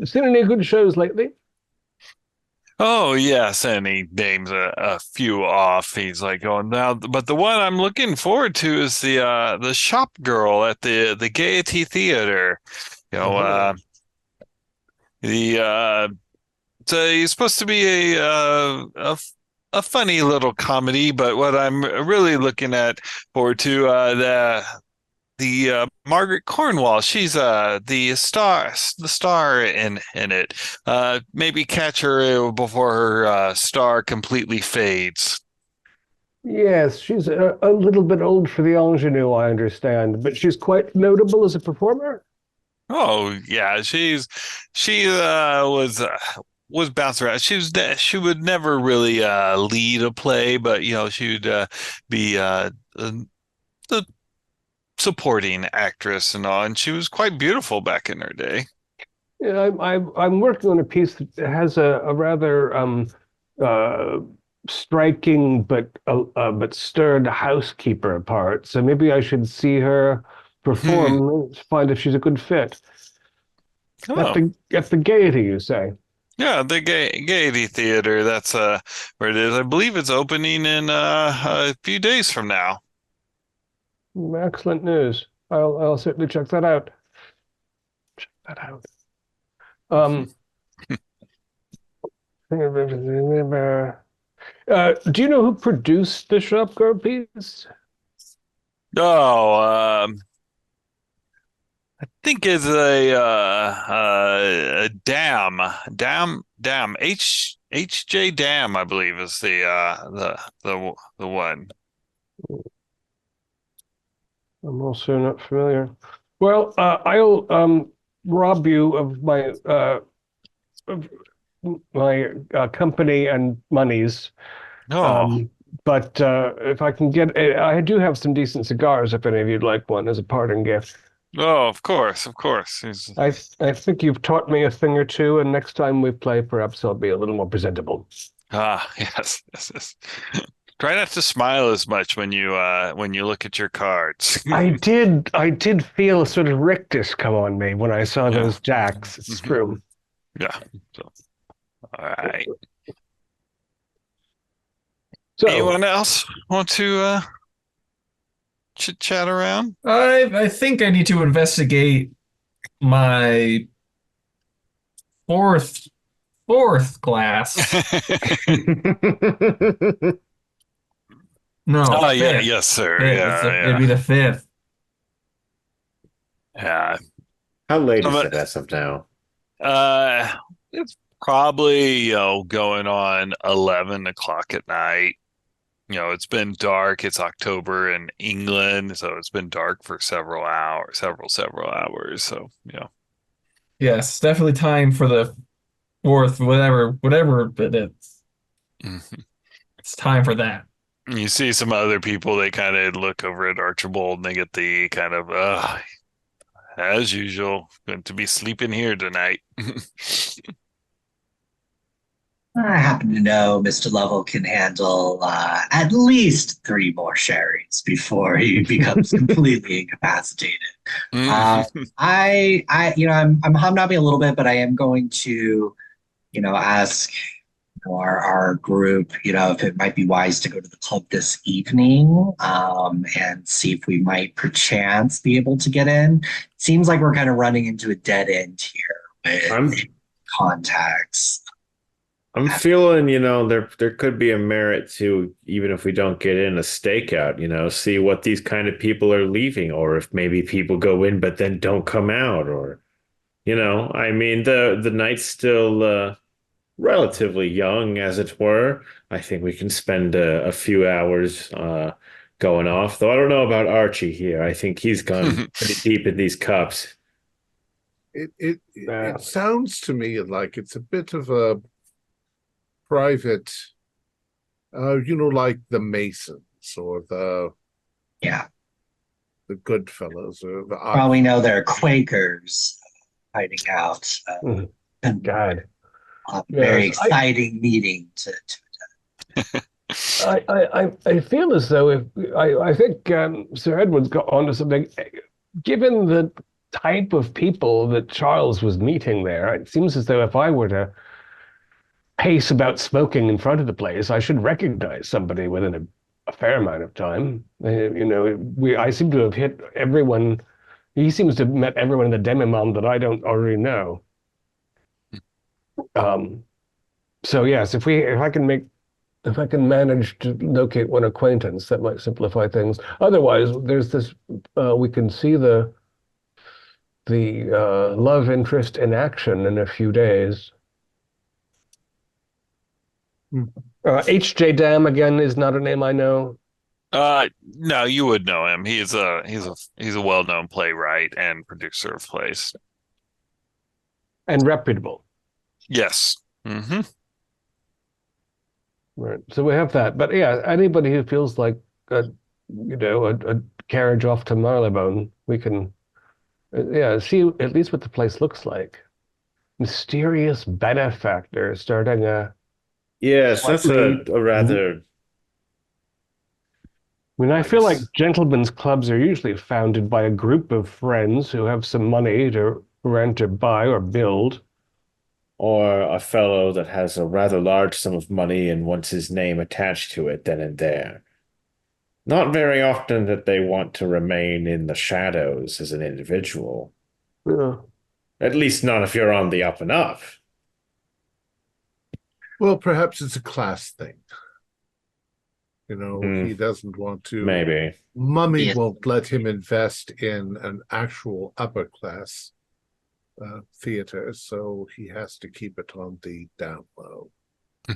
F: Seen any good shows lately?
B: Oh, yes, and he names a few off. He's like, "Oh, now, but the one I'm looking forward to is the Shop Girl at the Gaiety Theater. The he's supposed to be a funny little comedy, but what I'm really looking at forward to the Margaret Cornwall. She's the star in it. Maybe catch her before her star completely fades.
F: Yes, she's a little bit old for the ingenue, I understand, but she's quite notable as a performer.
B: Oh yeah, she was bouncing around. She would never really lead a play, but she would be the supporting actress and all, and she was quite beautiful back in her day.
F: Yeah, I'm working on a piece that has a rather uh, striking but stern housekeeper part. So maybe I should see her perform and find if she's a good fit.
B: Oh,
F: At the Gaiety, you say?
B: yeah, the Gaiety Theater. That's where it is. I believe it's opening in a few days from now.
F: Excellent news. I'll certainly check that out. Check that out. Do you know who produced the Shop Girl piece?
B: Oh, I think it's a Dam H.J. Dam, I believe is the one.
F: I'm also not familiar. Well, I'll rob you of my company and monies.
B: Oh,
F: But if I can get, I do have some decent cigars if any of you'd like one as a parting gift.
B: oh, of course, of course.
F: I think you've taught me a thing or two, and next time we play, perhaps I'll be a little more presentable.
B: Yes, yes, yes. Try not to smile as much when you look at your cards.
F: I did feel a sort of rictus come on me when I saw those jacks. It's true.
B: Yeah. So, all right.
F: So,
B: anyone else want to chit chat around?
E: I think I need to investigate my fourth class. No,
B: Oh yeah,
E: fifth.
B: yes, sir.
E: Fifth.
B: Yeah,
E: It'd be the fifth.
B: yeah.
C: How late is it as of now?
B: It's probably going on 11 o'clock at night. It's been dark. It's October in England, so it's been dark for several hours. So
E: Yes, definitely time for the fourth, whatever it is.
B: Mhm.
E: It's time for that.
B: You see some other people. They kind of look over at Archibald and they get the kind of as usual, going to be sleeping here tonight.
D: I happen to know Mr. Lovell can handle at least 3 more sherries before he becomes completely incapacitated. I'm hobnobbing a little bit, but I am going to, ask our group, if it might be wise to go to the club this evening, and see if we might perchance be able to get in. Seems like we're kind of running into a dead end here with contacts.
C: I'm feeling, there could be a merit to, even if we don't get in, a stakeout, see what these kind of people are leaving, or if maybe people go in but then don't come out, or, I mean, the night's still relatively young, as it were. I think we can spend a few hours going off, though I don't know about Archie here. I think he's gone pretty deep in these cups.
A: It sounds to me like it's a bit of a private, like the Masons or the Goodfellas or the.
D: Well, we know they're Quakers hiding out.
F: God.
D: Very exciting meeting to
F: I feel as though I think Sir Edward's got onto something. Given the type of people that Charles was meeting there, it seems as though if I were to pace about smoking in front of the place, I should recognize somebody within a fair amount of time. I seem to have hit everyone. He seems to have met everyone in the demi-monde that I don't already know. So yes, if I can manage to locate one acquaintance, that might simplify things. Otherwise, there's this. We can see the love interest in action in a few days.
A: Hmm.
F: H.J. Dam again is not a name I know.
B: No, you would know him. He's a well-known playwright and producer of plays.
F: And reputable.
B: Yes. Mm-hmm.
F: Right. So we have that. But yeah, anybody who feels like a carriage off to Marylebone, we can see at least what the place looks like. Mysterious benefactor starting a
C: Yes, that's
F: slightly.
C: a rather.
F: I mean, I
C: I
F: feel like
C: guess-
F: gentlemen's clubs are usually founded by a group of friends who have some money to rent or buy or build.
C: Or a fellow that has a rather large sum of money and wants his name attached to it then and there. Not very often that they want to remain in the shadows as an individual.
F: Yeah.
C: At least not if you're on the up and up.
A: Well, perhaps it's a class thing. He doesn't want to.
C: Maybe.
A: Mummy
D: Yeah.
A: won't let him invest in an actual upper class theater, so he has to keep it on the down low.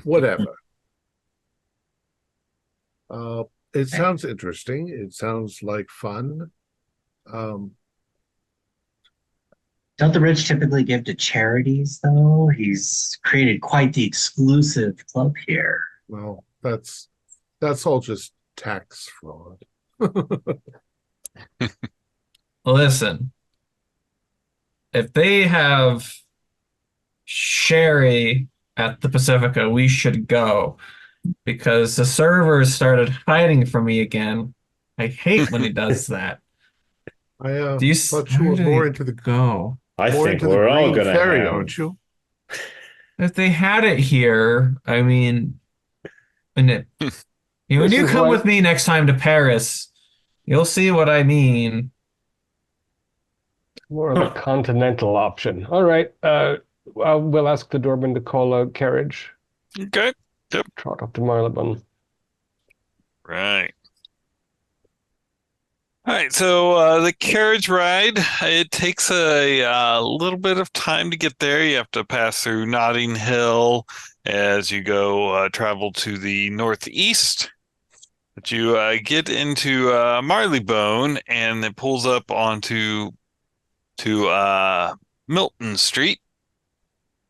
A: Whatever. It sounds interesting. It sounds like fun.
D: Don't the rich typically give to charities, though? He's created quite the exclusive club here.
A: Well, that's all just tax fraud.
E: Listen, if they have sherry at the Pacifica, we should go because the servers started hiding from me again. I hate when he does that.
A: I
E: Do you
A: thought you were
E: where do
A: more
E: they
A: into the
E: go?
C: I
A: more
C: think
A: into the
C: we're all
A: green
C: gonna
A: ferry,
C: have.
A: aren't you?
E: If they had it here, I mean, and when
F: This
E: you
F: is
E: come
F: why-
E: with me next time to Paris, you'll see what I mean.
F: More of a continental option. All right. We'll ask the doorman to call a carriage.
B: Okay.
F: Trot up to Marylebone.
B: Right. All right, so the carriage ride, it takes a little bit of time to get there. You have to pass through Notting Hill as you go travel to the northeast. But you get into Marylebone, and it pulls up onto Milton Street,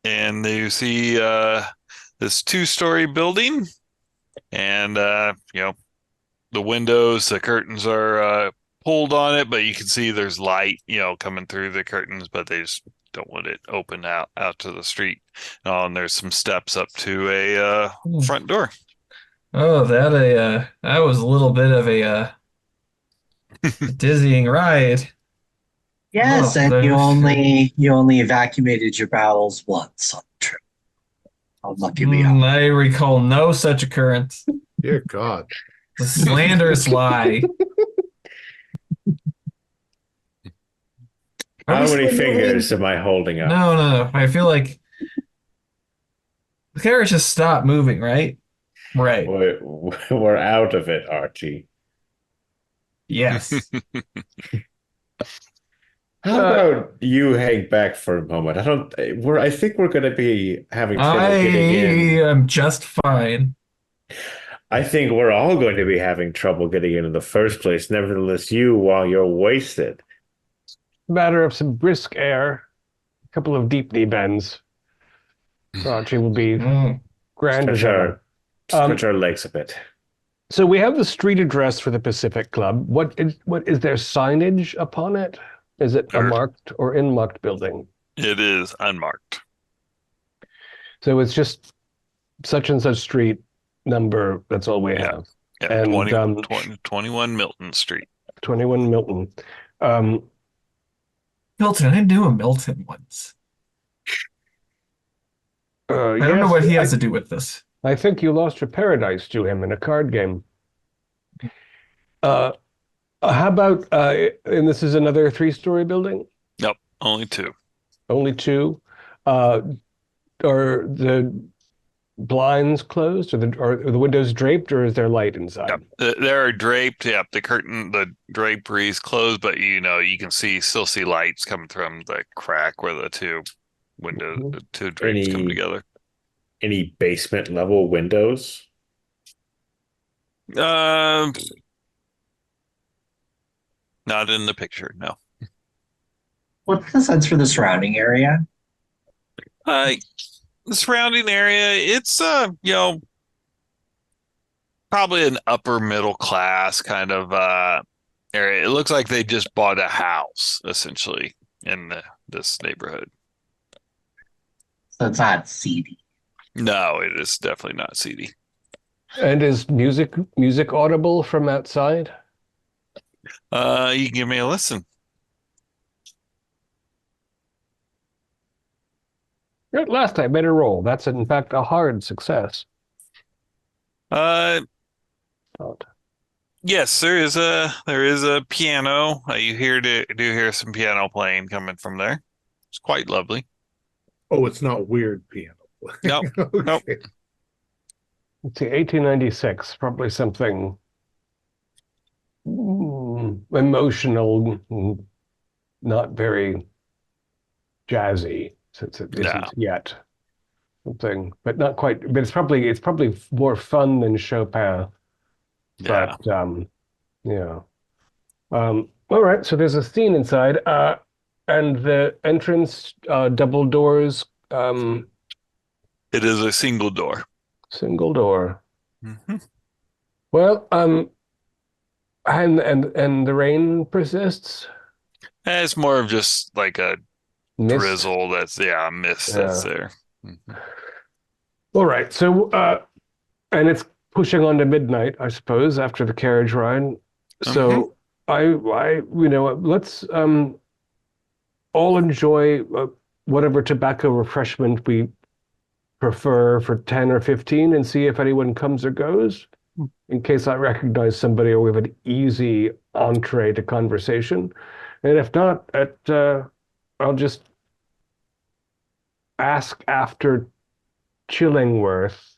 B: and you see this two-story building, and the windows, the curtains are pulled on it, but you can see there's light, coming through the curtains, but they just don't want it open out to the street. And there's some steps up to a front door.
E: Oh, that was a little bit of a dizzying ride.
D: Yes,
E: Oh,
D: and you
E: there's-
D: only evacuated your bowels once on the trip. How lucky we are.
E: I recall no such occurrence.
A: Dear God.
E: The slanderous lie. Are
C: How
E: we
C: many
E: still moving?
C: fingers am I holding up?
E: No. I feel like the carriage just stopped moving, right? Right.
C: We're out of it, Archie.
E: Yes.
C: How about you hang back for a moment? I think we're going to be having trouble getting in.
E: I am just fine.
C: I think we're all going to be having trouble getting in the first place. Nevertheless, while you're wasted.
F: Matter of some brisk air, a couple of deep knee bends. Archie will be
E: Mm.
F: grand as ever.
C: Stretch our legs a bit.
F: So we have the street address for the Pacific Club. What is there signage upon it? Is it a
B: There-
F: marked or unmarked building?
B: It is unmarked.
F: So it's just such and such street number. That's all we
B: Yeah.
F: have.
B: Yeah,
F: And
B: 21 Milton Street.
F: 21 Milton. Um,
E: Milton, I knew a Milton once. I don't know
F: yes,
E: what he has to do with this.
F: I think you lost your paradise to him in a card game. How about, and this is another three-story building?
B: Nope, only two.
F: Only two? Or blinds closed, or are the windows draped, or is there light inside?
B: Yep. They're draped. Yep. The drapery is closed, but you can still see lights coming from the crack where the two
F: Mhm.
B: the two drapes come together.
C: Any basement level windows?
B: Not in the picture, no.
D: What's the sense for the surrounding area?
B: The surrounding area, it's probably an upper middle class kind of area. It looks like they just bought a house essentially in this neighborhood.
D: So it's not seedy.
B: No, it is definitely not seedy.
F: And is music audible from outside?
B: You can give me a listen.
F: At last I made a roll. That's in fact a hard success.
B: Uh,
F: Oh.
B: yes, there is a piano. You do hear some piano playing coming from there. It's quite lovely.
A: Oh, it's not weird piano.
B: Nope.
A: Okay.
B: Nope.
F: Let's see, 1896, probably something emotional, not very jazzy, since it
B: No.
F: isn't yet. Something, but not quite. But it's probably more fun than Chopin.
B: Yeah.
F: But yeah. All right. So there's a scene inside, and the entrance, double doors,
B: It is a single door.
F: single door.
B: Mm-hmm.
F: Well, and the rain persists.
B: It's more of just like a
F: Mist.
B: drizzle that's mist that's there. Mhm.
F: All right. So, and it's pushing on to midnight, I suppose, after the carriage ride. So let's all enjoy whatever tobacco refreshment we prefer for 10 or 15 and see if anyone comes or goes, in case I recognize somebody or we have an easy entree to conversation. And if not, I'll just ask after Chillingworth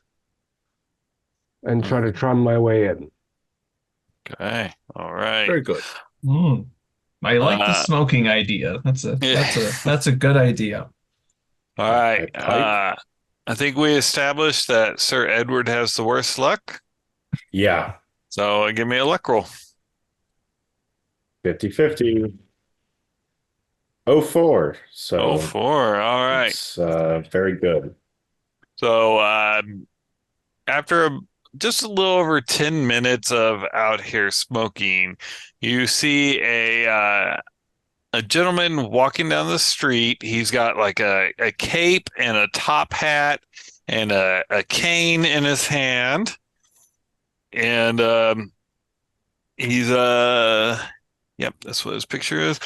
F: and try to trum my way in.
B: Okay. All right.
A: Very good.
E: I like the smoking idea. That's a good idea.
B: All right. I think we established that Sir Edward has the worst luck.
C: Yeah.
B: So give me a luck roll.
C: 50-50. 04. So
B: 04. All right.
C: it's very good.
B: So after just a little over 10 minutes of out here smoking, you see a gentleman walking down the street. He's got like a cape and a top hat and a cane in his hand. And he's yep, that's what his picture is.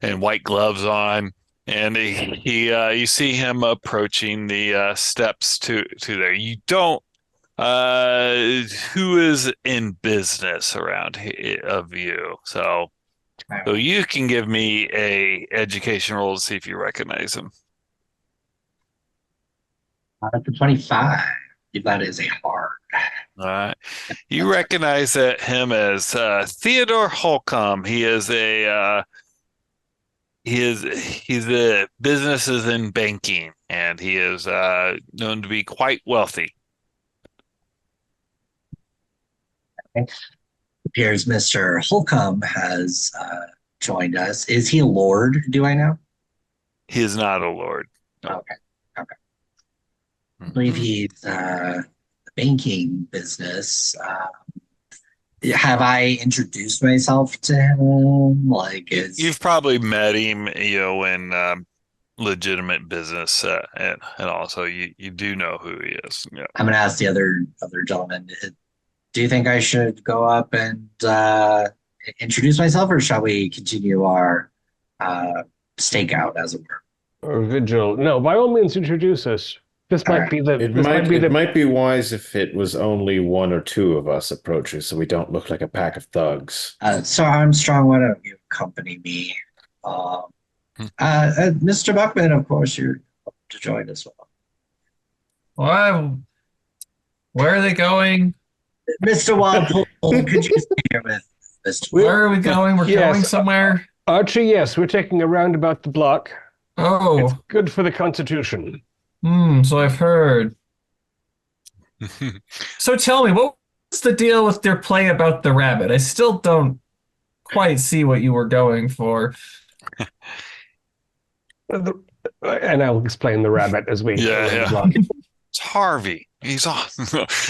B: And white gloves on. And you see him approaching the steps to there. You don't who is in business around here of you. So you can give me a education roll to see if you recognize him.
D: For 25, that is a hard.
B: All right. You recognize him as Theodore Holcomb. He's a businesses in banking, and he is known to be quite wealthy.
D: It appears Mr. Holcomb has joined us. Is he a lord? Do I know?
B: He is not a lord. No.
D: Okay. I believe he's the banking business. Have I introduced myself to him?
B: You've probably met him, in legitimate business, and also you do know who he is. Yeah.
D: I'm gonna ask the other gentleman. Do you think I should go up and introduce myself, or shall we continue our stakeout, as it were?
F: Or vigil? No, by all means, introduce us. This might be the.
C: It might be wise if it was only one or two of us approaching, so we don't look like a pack of thugs.
D: So Armstrong, why don't you accompany me? Mr. Buckman, of course, you're welcome to join as well.
E: Well, Where are they going?
D: Mr. Walpole, could you stay here with Mr.
E: Where are we going? We're
F: Yes.
E: going somewhere.
F: Archie, yes, we're taking a roundabout the block. It's
E: Oh,
F: good for the Constitution.
E: so I've heard. So tell me, what's the deal with their play about the rabbit? I still don't quite see what you were going for.
F: And I'll explain the rabbit as we
B: Yeah,
F: go around
B: yeah.
F: the block.
B: It's Harvey. He's on.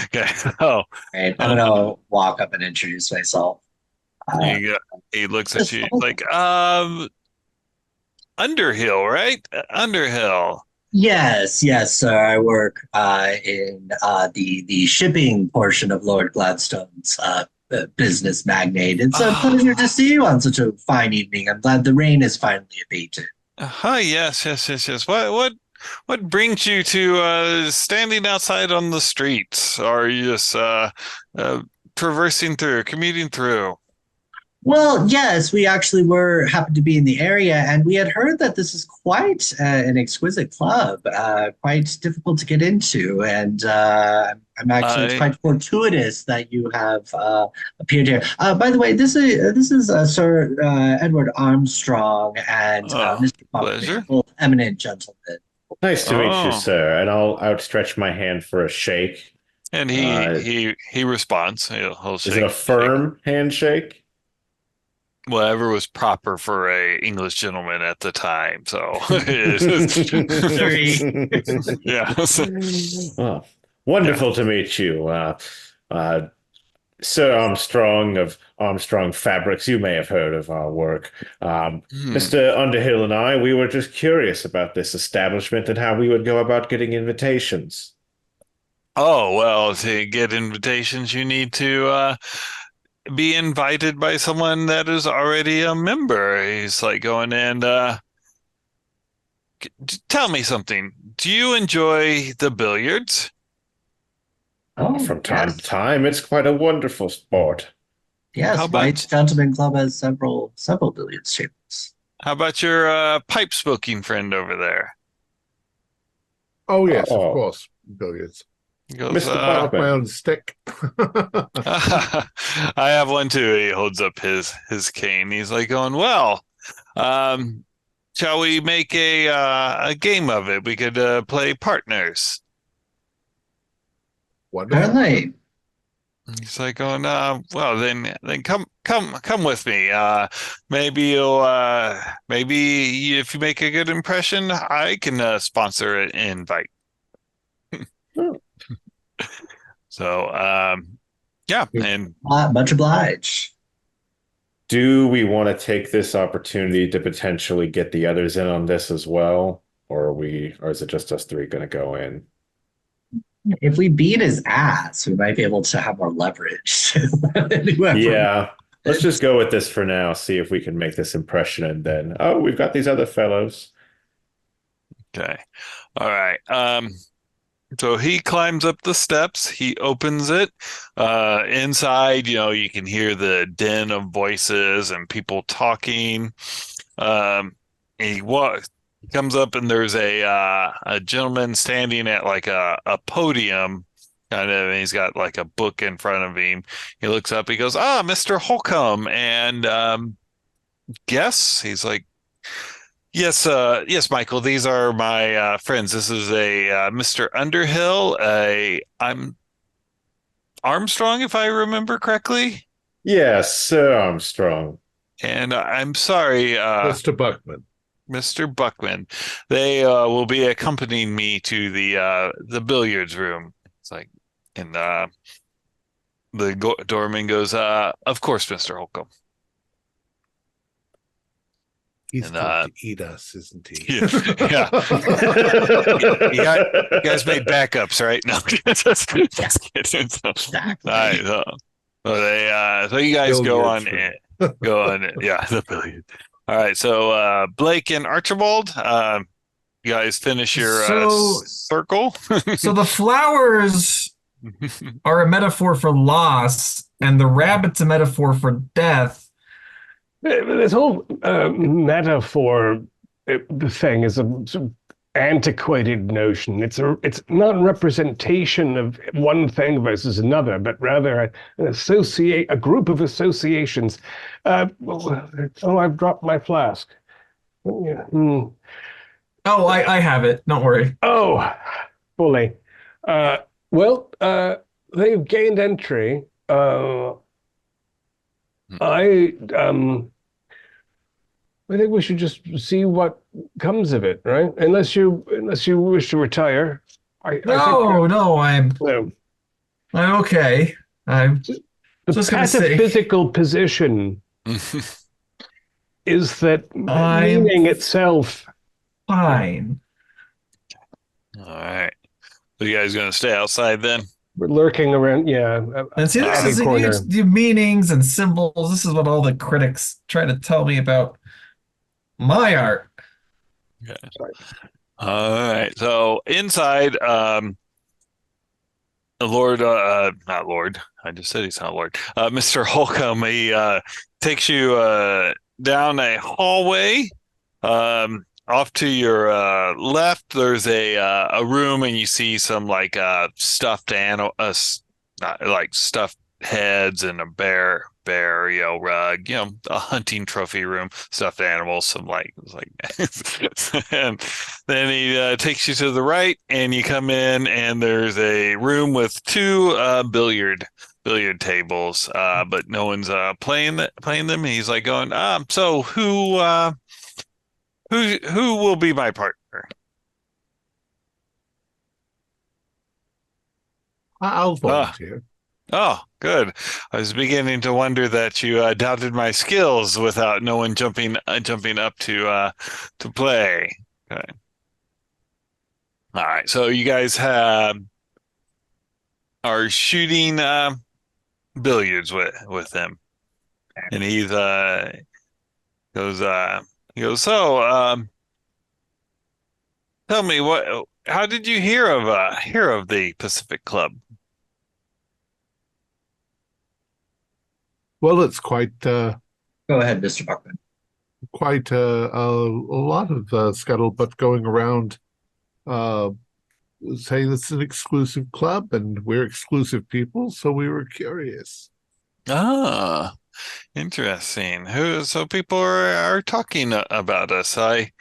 B: Okay. Oh,
D: Right, I'm gonna walk up and introduce myself.
B: he looks at you like, Underhill, right? Underhill.
D: Yes, sir. I work in the shipping portion of Lord Gladstone's business magnate. It's a pleasure to see you on such a fine evening. I'm glad the rain is finally abated.
B: Hi, yes. What brings you to standing outside on the streets? Are you just traversing through, commuting through?
D: Well, yes, we actually happened to be in the area, and we had heard that this is quite an exquisite club, quite difficult to get into, and I'm actually it's quite fortuitous that you have appeared here. By the way, this is Sir Edward Armstrong and Mr.
B: Pleasure.
D: Both eminent gentlemen.
C: Nice to meet you, sir. And I'll outstretch my hand for a shake.
B: And he responds. He'll shake.
C: Is it a firm handshake?
B: Whatever was proper for a English gentleman at the time. So yeah.
C: Oh, wonderful to meet you. Sir Armstrong of Armstrong Fabrics. You may have heard of our work. Mr. Underhill and I, we were just curious about this establishment and how we would go about getting invitations.
B: Oh, well, to get invitations, you need to be invited by someone that is already a member. He's like going and tell me something. Do you enjoy the billiards?
D: Oh,
C: from time to time, it's quite a wonderful sport.
D: Yes, White Gentleman Club has several billiards tables.
B: How about your pipe smoking friend over there?
A: Oh yes, of course, billiards.
B: He goes,
C: Mr.
A: Off my own stick.
B: I have one too. He holds up his cane. He's like going, well, shall we make a game of it? We could play partners.
D: Certainly.
B: He's like going, well, then come with me. Maybe if you make a good impression, I can sponsor an invite. So, yeah, and
D: much obliged.
C: Do we want to take this opportunity to potentially get the others in on this as well, or is it just us three going to go in?
D: If we beat his ass, we might be able to have more leverage.
C: Yeah, let's just go with this for now. See if we can make this impression, and then we've got these other fellows.
B: Okay, all right. So he climbs up the steps. He opens it. Inside, you can hear the din of voices and people talking. He comes up and there's a gentleman standing at like a podium, kind of, and he's got like a book in front of him. He looks up. He goes, Mr. Holcomb, and guess he's like. Yes, Michael. These are my friends. This is a Mr. Underhill. I'm Armstrong, if I remember correctly.
C: Yes, Sir Armstrong.
B: And I'm sorry,
A: Mr. Buckman.
B: Mr. Buckman. They will be accompanying me to the billiards room. It's like, and the doorman goes, "Of course, Mr. Holcomb."
A: He's going to eat us, isn't he?
B: Yeah. You guys made backups, right? No, just kidding.
D: Exactly.
B: All right, so you guys go on, yeah, the billion. All right, so Blake and Archibald, you guys finish your circle.
E: So the flowers are a metaphor for loss, and the rabbit's a metaphor for death.
F: This whole metaphor thing is antiquated notion. It's not a representation of one thing versus another, but rather a group of associations. I've dropped my flask. Yeah.
E: Oh, I have it. Don't worry.
F: Oh, fully. Well, they've gained entry. I think we should just see what comes of it, right? Unless you wish to retire.
E: No, I'm okay. I'm
F: The
E: just gonna say
F: pataphysical position is that
E: I'm
F: meaning itself.
E: fine.
B: All right. So you guys going to stay outside then?
F: We're lurking around, yeah.
E: And see, this
F: attic
E: is
F: corner.
E: the meanings and symbols. This is what all the critics try to tell me about my art.
B: Okay. All right. So inside, Lord, not Lord. I just said he's not Lord. Mr. Holcomb, he takes you down a hallway. Off to your left, there's a room, and you see some like stuffed animal, like stuffed heads and a bear, rug, a hunting trophy room, stuffed animals, some like and then he takes you to the right, and you come in, and there's a room with two billiard tables, but no one's playing them. He's like going, so who will be my partner?
A: I'll volunteer.
B: Oh, good. I was beginning to wonder that you doubted my skills without no one jumping up to play. Okay. All right. So you guys are shooting billiards with him, and he goes. So tell me how did you hear of the Pacific Club?
A: Well, it's quite
D: Go ahead, Mr. Buckman.
A: quite a lot of scuttlebutt going around, saying it's an exclusive club and we're exclusive people, so we were curious.
B: Ah, interesting. So people are talking about us. I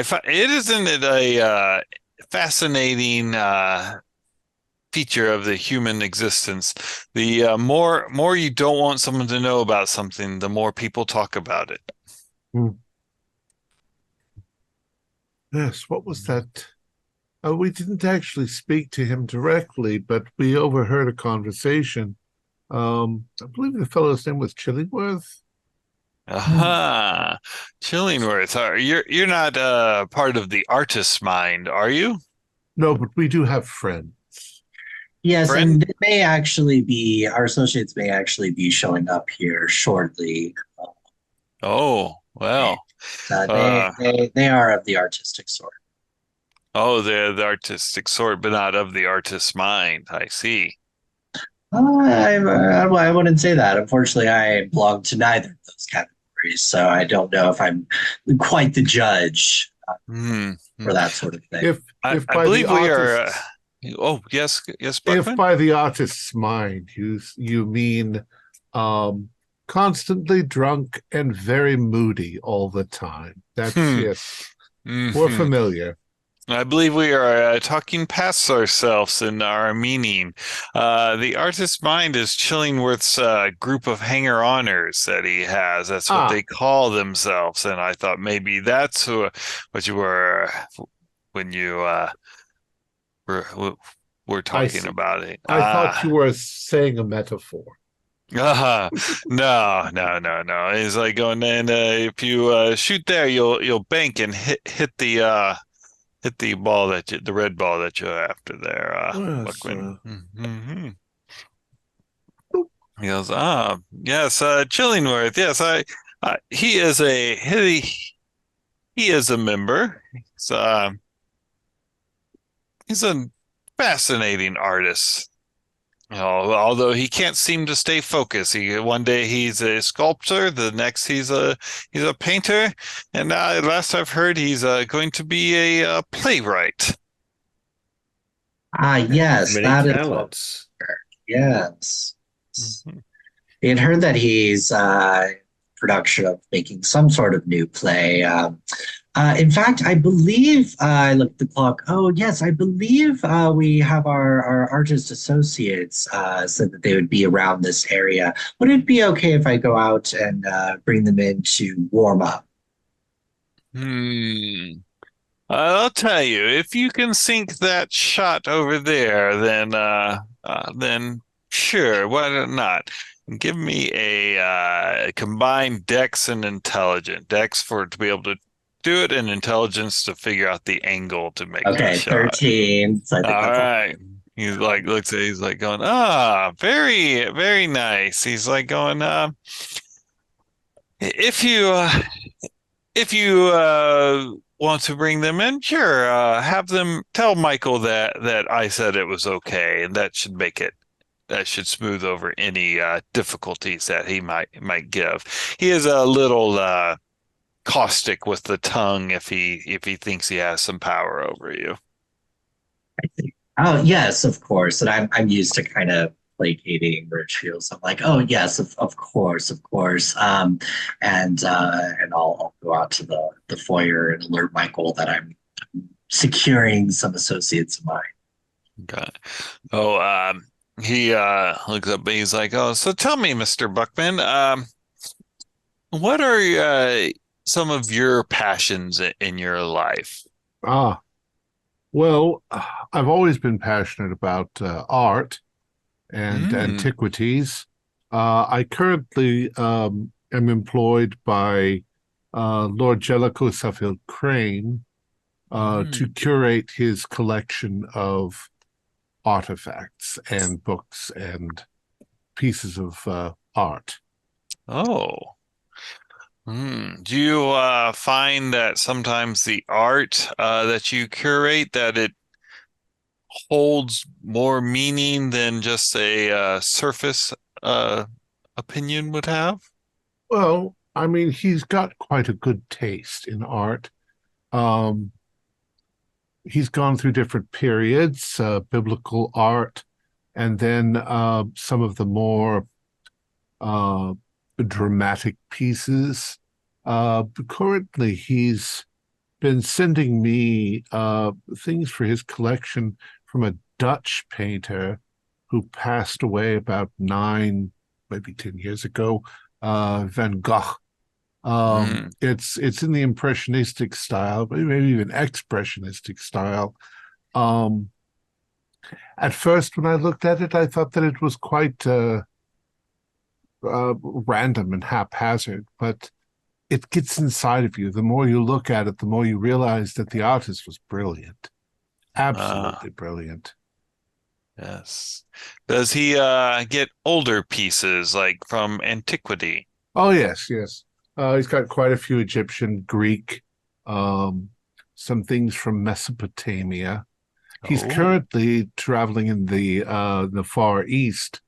B: find isn't it a fascinating feature of the human existence? The more you don't want someone to know about something, the more people talk about it.
A: Yes, what was that? We didn't actually speak to him directly, but we overheard a conversation. I believe the fellow's name was Chillingworth.
B: Aha, Chillingworth. You're not part of the artist's mind, are you?
A: No, but we do have friends.
D: Yes,
B: Friend?
D: and our associates may actually be showing up here shortly.
B: Oh, well.
D: They are of the artistic sort.
B: Oh, they're the artistic sort, but not of the artist's mind. I see.
D: I wouldn't say that. Unfortunately, I belong to neither of those categories, so I don't know if I'm quite the judge for that sort of thing.
A: If
B: I
A: by
B: believe
A: the
B: we
A: artist's,
B: are. Yes,
A: if
B: Buckman?
A: by the artist's mind you mean constantly drunk and very moody all the time, that's yes, we're familiar.
B: I believe we are talking past ourselves in our meaning. The artist's mind is Chillingworth's group of hanger-oners that he has. That's what they call themselves. And I thought maybe that's what you were when you were talking about it.
A: I thought you were saying a metaphor.
B: No. It's like going in. If you shoot there, you'll bank and hit the ball the red ball that you're after there, Buckman. He goes, yes, Chillingworth. Yes, he is a member. He's a fascinating artist. Although he can't seem to stay focused. One day he's a sculptor, the next he's a painter, and last I've heard he's going to be a playwright.
D: Yes,
C: Many
D: that is what.
C: talents.
D: Yes.
B: Mhm.
D: We had heard that he's production of making some sort of new play. In fact, I believe I looked at the clock. Oh, yes, I believe we have our artist associates said that they would be around this area. Would it be okay if I go out and bring them in to warm up?
B: I'll tell you, if you can sink that shot over there, then sure, why not? Give me a combined dex and intelligence. Dex to be able to do it, and intelligence to figure out the angle to make that
D: Okay,
B: shot.
D: 13. So I think
B: All
D: that's all.
B: right. He's like he's like going, very, very nice. He's like going, if you want to bring them in, sure, have them tell Michael that I said it was okay, and that should smooth over any difficulties that he might give. He is a little caustic with the tongue if he thinks he has some power over you.
D: Oh, yes, of course. And I'm used to kind of placating Richfield. So I'm like, oh yes, of course, of course. And I'll go out to the foyer and alert Michael that I'm securing some associates of mine.
B: Okay. Oh, he looks up. He's like, "Oh, so tell me, Mr. Buckman, what are some of your passions in your life?"
A: Well, I've always been passionate about art and antiquities. I currently am employed by Lord Jellicoe Suffield Crane to curate his collection of artifacts and books and pieces of art.
B: Oh. Do you find that sometimes the art that you curate, that it holds more meaning than just a surface opinion would have?
A: Well, I mean, he's got quite a good taste in art. Um, he's gone through different periods, biblical art, and then some of the more dramatic pieces. Currently, he's been sending me things for his collection from a Dutch painter who passed away about 9, maybe 10 years ago, Van Gogh. It's in the impressionistic style, maybe even expressionistic style. At first, when I looked at it, I thought that it was quite random and haphazard, but it gets inside of you. The more you look at it, the more you realize that the artist was brilliant, absolutely brilliant.
B: Yes. Does he get older pieces like from antiquity?
A: Oh, yes, yes. He's got quite a few Egyptian, Greek, some things from Mesopotamia. He's currently traveling in the Far East,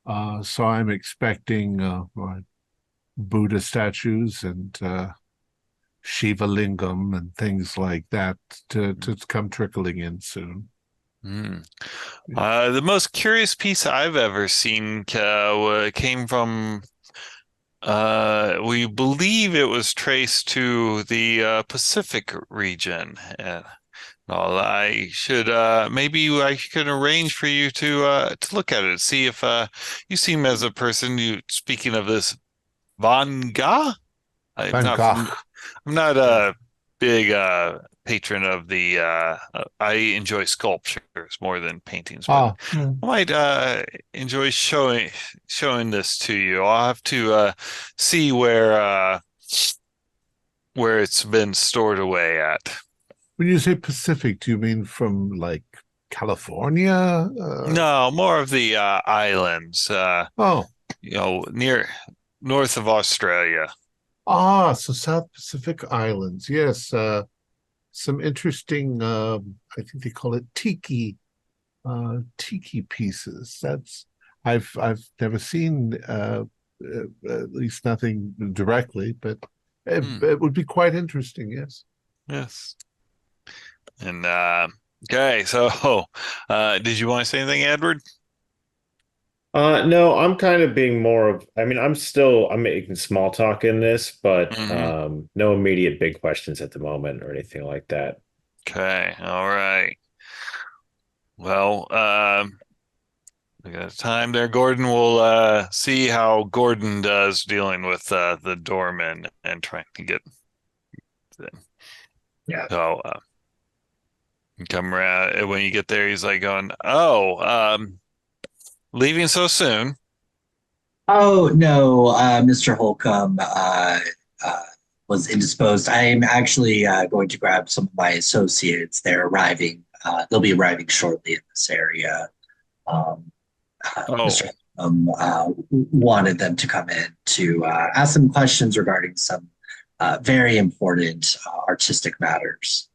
A: so I'm expecting Buddha statues and Shiva Lingam and things like that to come trickling in soon.
B: The most curious piece I've ever seen came from we believe it was traced to the Pacific region. Well, maybe I could arrange for you to look at it, see if you seem as a person. Speaking of this Van Gogh,
A: Van Gogh.
B: I'm not a big patron of the I enjoy sculptures more than paintings, but I might enjoy showing this to you. I'll have to see where it's been stored away at.
A: When you say Pacific, do you mean from like California?
B: No, more of the islands. Near north of Australia.
A: So South Pacific Islands. Yes, some interesting. I think they call it tiki tiki pieces. I've never seen at least nothing directly, but it would be quite interesting. Yes.
B: Yes. And okay, so did you want to say anything, Edward?
C: No, I'm kind of being more of, I mean, I'm making small talk in this, but no immediate big questions at the moment or anything like that.
B: Okay, all right. Well, we got time there. Gordon will see how Gordon does dealing with the doorman and trying to get them.
D: Yeah.
B: So come around when you get there, he's like going, "Oh, leaving so soon?"
D: Oh no, Mr. Holcomb was indisposed. I'm actually going to grab some of my associates. They're arriving. They'll be arriving shortly in this area. Mr. Holcomb wanted them to come in to ask some questions regarding some very important artistic matters.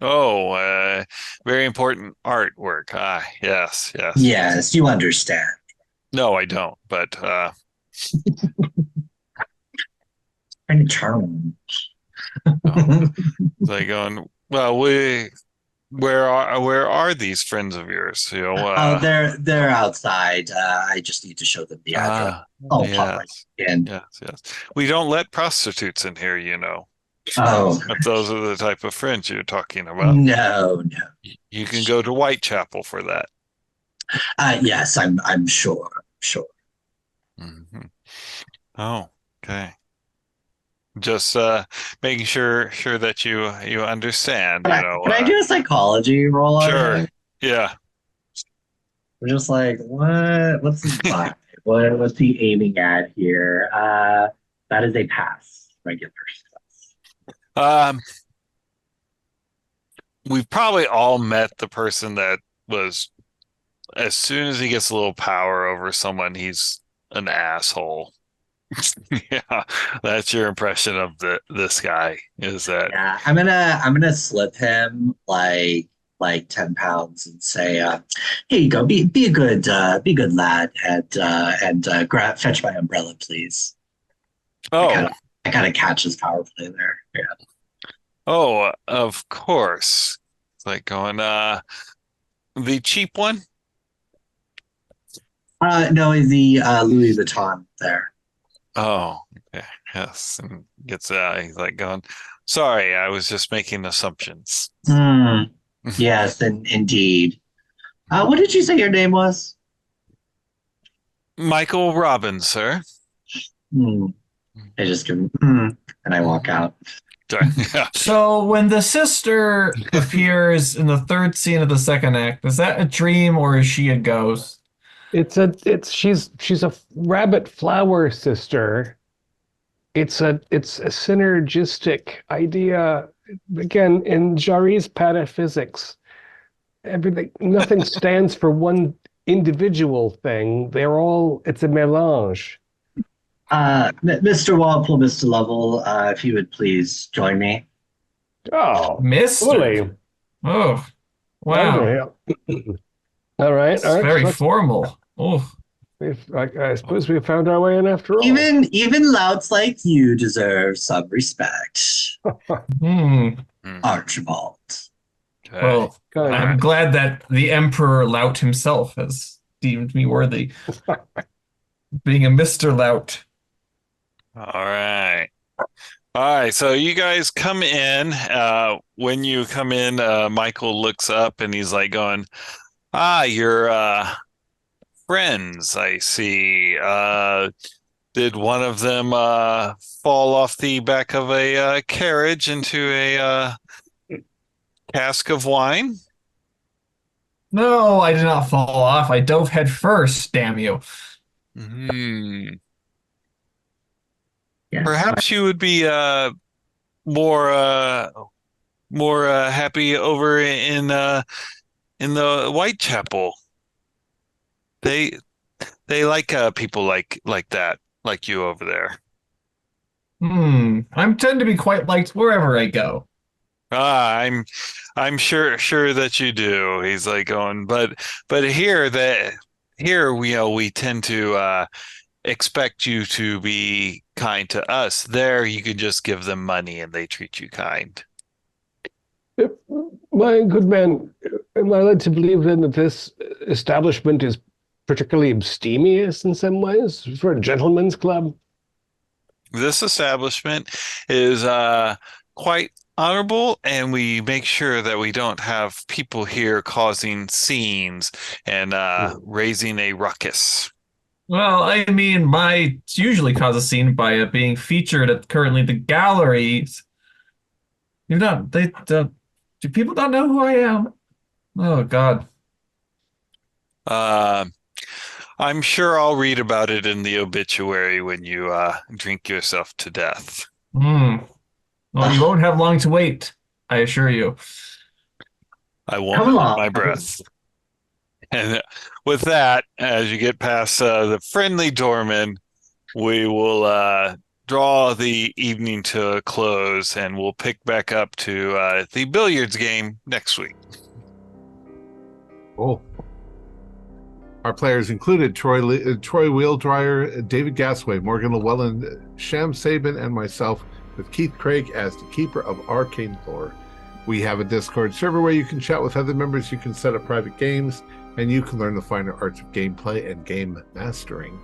B: Oh, very important artwork. Ah, yes, yes.
D: Yes, you understand.
B: No, I don't, but
D: Trying to charm.
B: like going, well, where are these friends of yours? You know,
D: Oh, they're outside. I just need to show them the address. Oh, pop right
B: yes,
D: in.
B: yes. We don't let prostitutes in here, you know.
D: Oh,
B: If those are the type of friends you're talking about.
D: no.
B: You can go to Whitechapel for that.
D: Yes, I'm sure.
B: Mm-hmm. Oh, okay. Just making sure that you understand, you know.
D: Can I do a psychology roll on
B: Sure.
D: him?
B: Yeah.
D: We're just like, what? What's his vibe? What's he aiming at here? That is a pass. Regular stuff.
B: We've probably all met the person that was, as soon as he gets a little power over someone, he's an asshole. Yeah, that's your impression of this guy, is that?
D: Yeah, I'm gonna slip him like 10 pounds and say, here you go, be a good lad and fetch my umbrella, please.
B: Oh,
D: I kind of catch his power play there. Yeah.
B: oh, of course. It's like going, the cheap one?
D: No, the Louis Vuitton there.
B: Oh, okay. Yes. And gets he's like going, sorry, I was just making assumptions.
D: Yes, indeed. What did you say your name was?
B: Michael Robbins, sir.
D: I just give him, and I walk out.
B: Sorry. Yeah.
E: So when the sister appears in the third scene of the second act, is that a dream or is she a ghost?
F: She's a rabbit flower sister. It's a synergistic idea. Again, in Jarry's pataphysics, nothing stands for one individual thing. It's a melange.
D: Mr. Walpole, Mr. Lovell, if you would please join me.
F: Oh,
E: Mister.
F: Fully.
E: Oh, wow.
F: All right.
E: It's very formal. Oh,
F: I suppose we found our way in after all.
D: Even louts like you deserve some respect. Archibald.
B: Okay.
E: Well, I'm glad that the Emperor Lout himself has deemed me worthy. Being a Mr. Lout.
B: All right. So you guys come in. When you come in, Michael looks up and he's like going, you're friends, I see. Did one of them fall off the back of a carriage into a cask of wine?
E: No, I did not fall off. I dove head first, damn you.
D: Yes,
B: Perhaps you would be more happy over in the Whitechapel. They like people like that, like you over there.
E: I tend to be quite liked wherever I go.
B: I'm sure that you do. He's like going, but here we tend to expect you to be kind to us. There, you can just give them money and they treat you kind.
F: My good man, am I led to believe then that this establishment is particularly abstemious in some ways for a gentleman's club?
B: This establishment is quite honorable, and we make sure that we don't have people here causing scenes and raising a ruckus.
E: Well, I mean, my usually cause a scene by being featured at currently the galleries. You not they do people not know who I am? Oh God.
B: Uh, I'm sure I'll read about it in the obituary when you drink yourself to death.
E: Hmm. Well, you won't have long to wait, I assure you.
B: I won't
D: Come
B: hold
D: along.
B: my breath. And with that, as you get past the friendly doorman, we will draw the evening to a close, and we'll pick back up to the billiards game next week.
A: Cool. Our players included Troy Wheeldryer, David Gasway, Morgan Llewellyn, Sham Sabin, and myself, with Keith Craig as the keeper of arcane lore. We have a Discord server where you can chat with other members, you can set up private games, and you can learn the finer arts of gameplay and game mastering.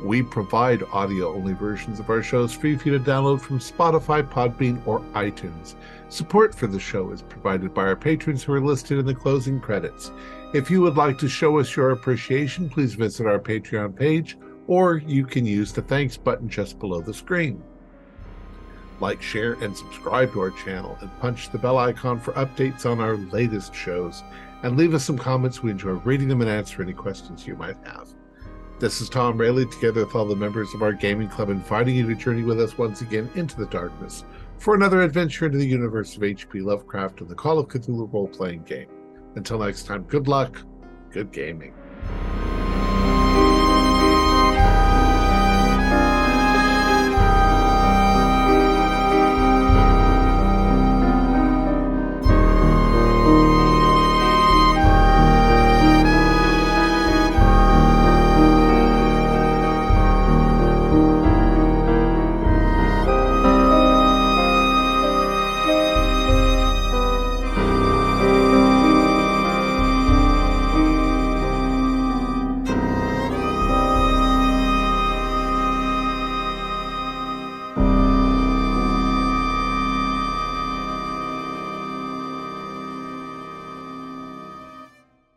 A: We provide audio-only versions of our shows free for you to download from Spotify, Podbean, or iTunes. Support for the show is provided by our patrons who are listed in the closing credits. If you would like to show us your appreciation, please visit our Patreon page, or you can use the thanks button just below the screen. Like, share, and subscribe to our channel, and punch the bell icon for updates on our latest shows, and leave us some comments. We enjoy reading them and answer any questions you might have. This is Thom Raley, together with all the members of our gaming club, inviting you to journey with us once again into the darkness for another adventure into the universe of H.P. Lovecraft and the Call of Cthulhu role-playing game. Until next time, good luck, good gaming.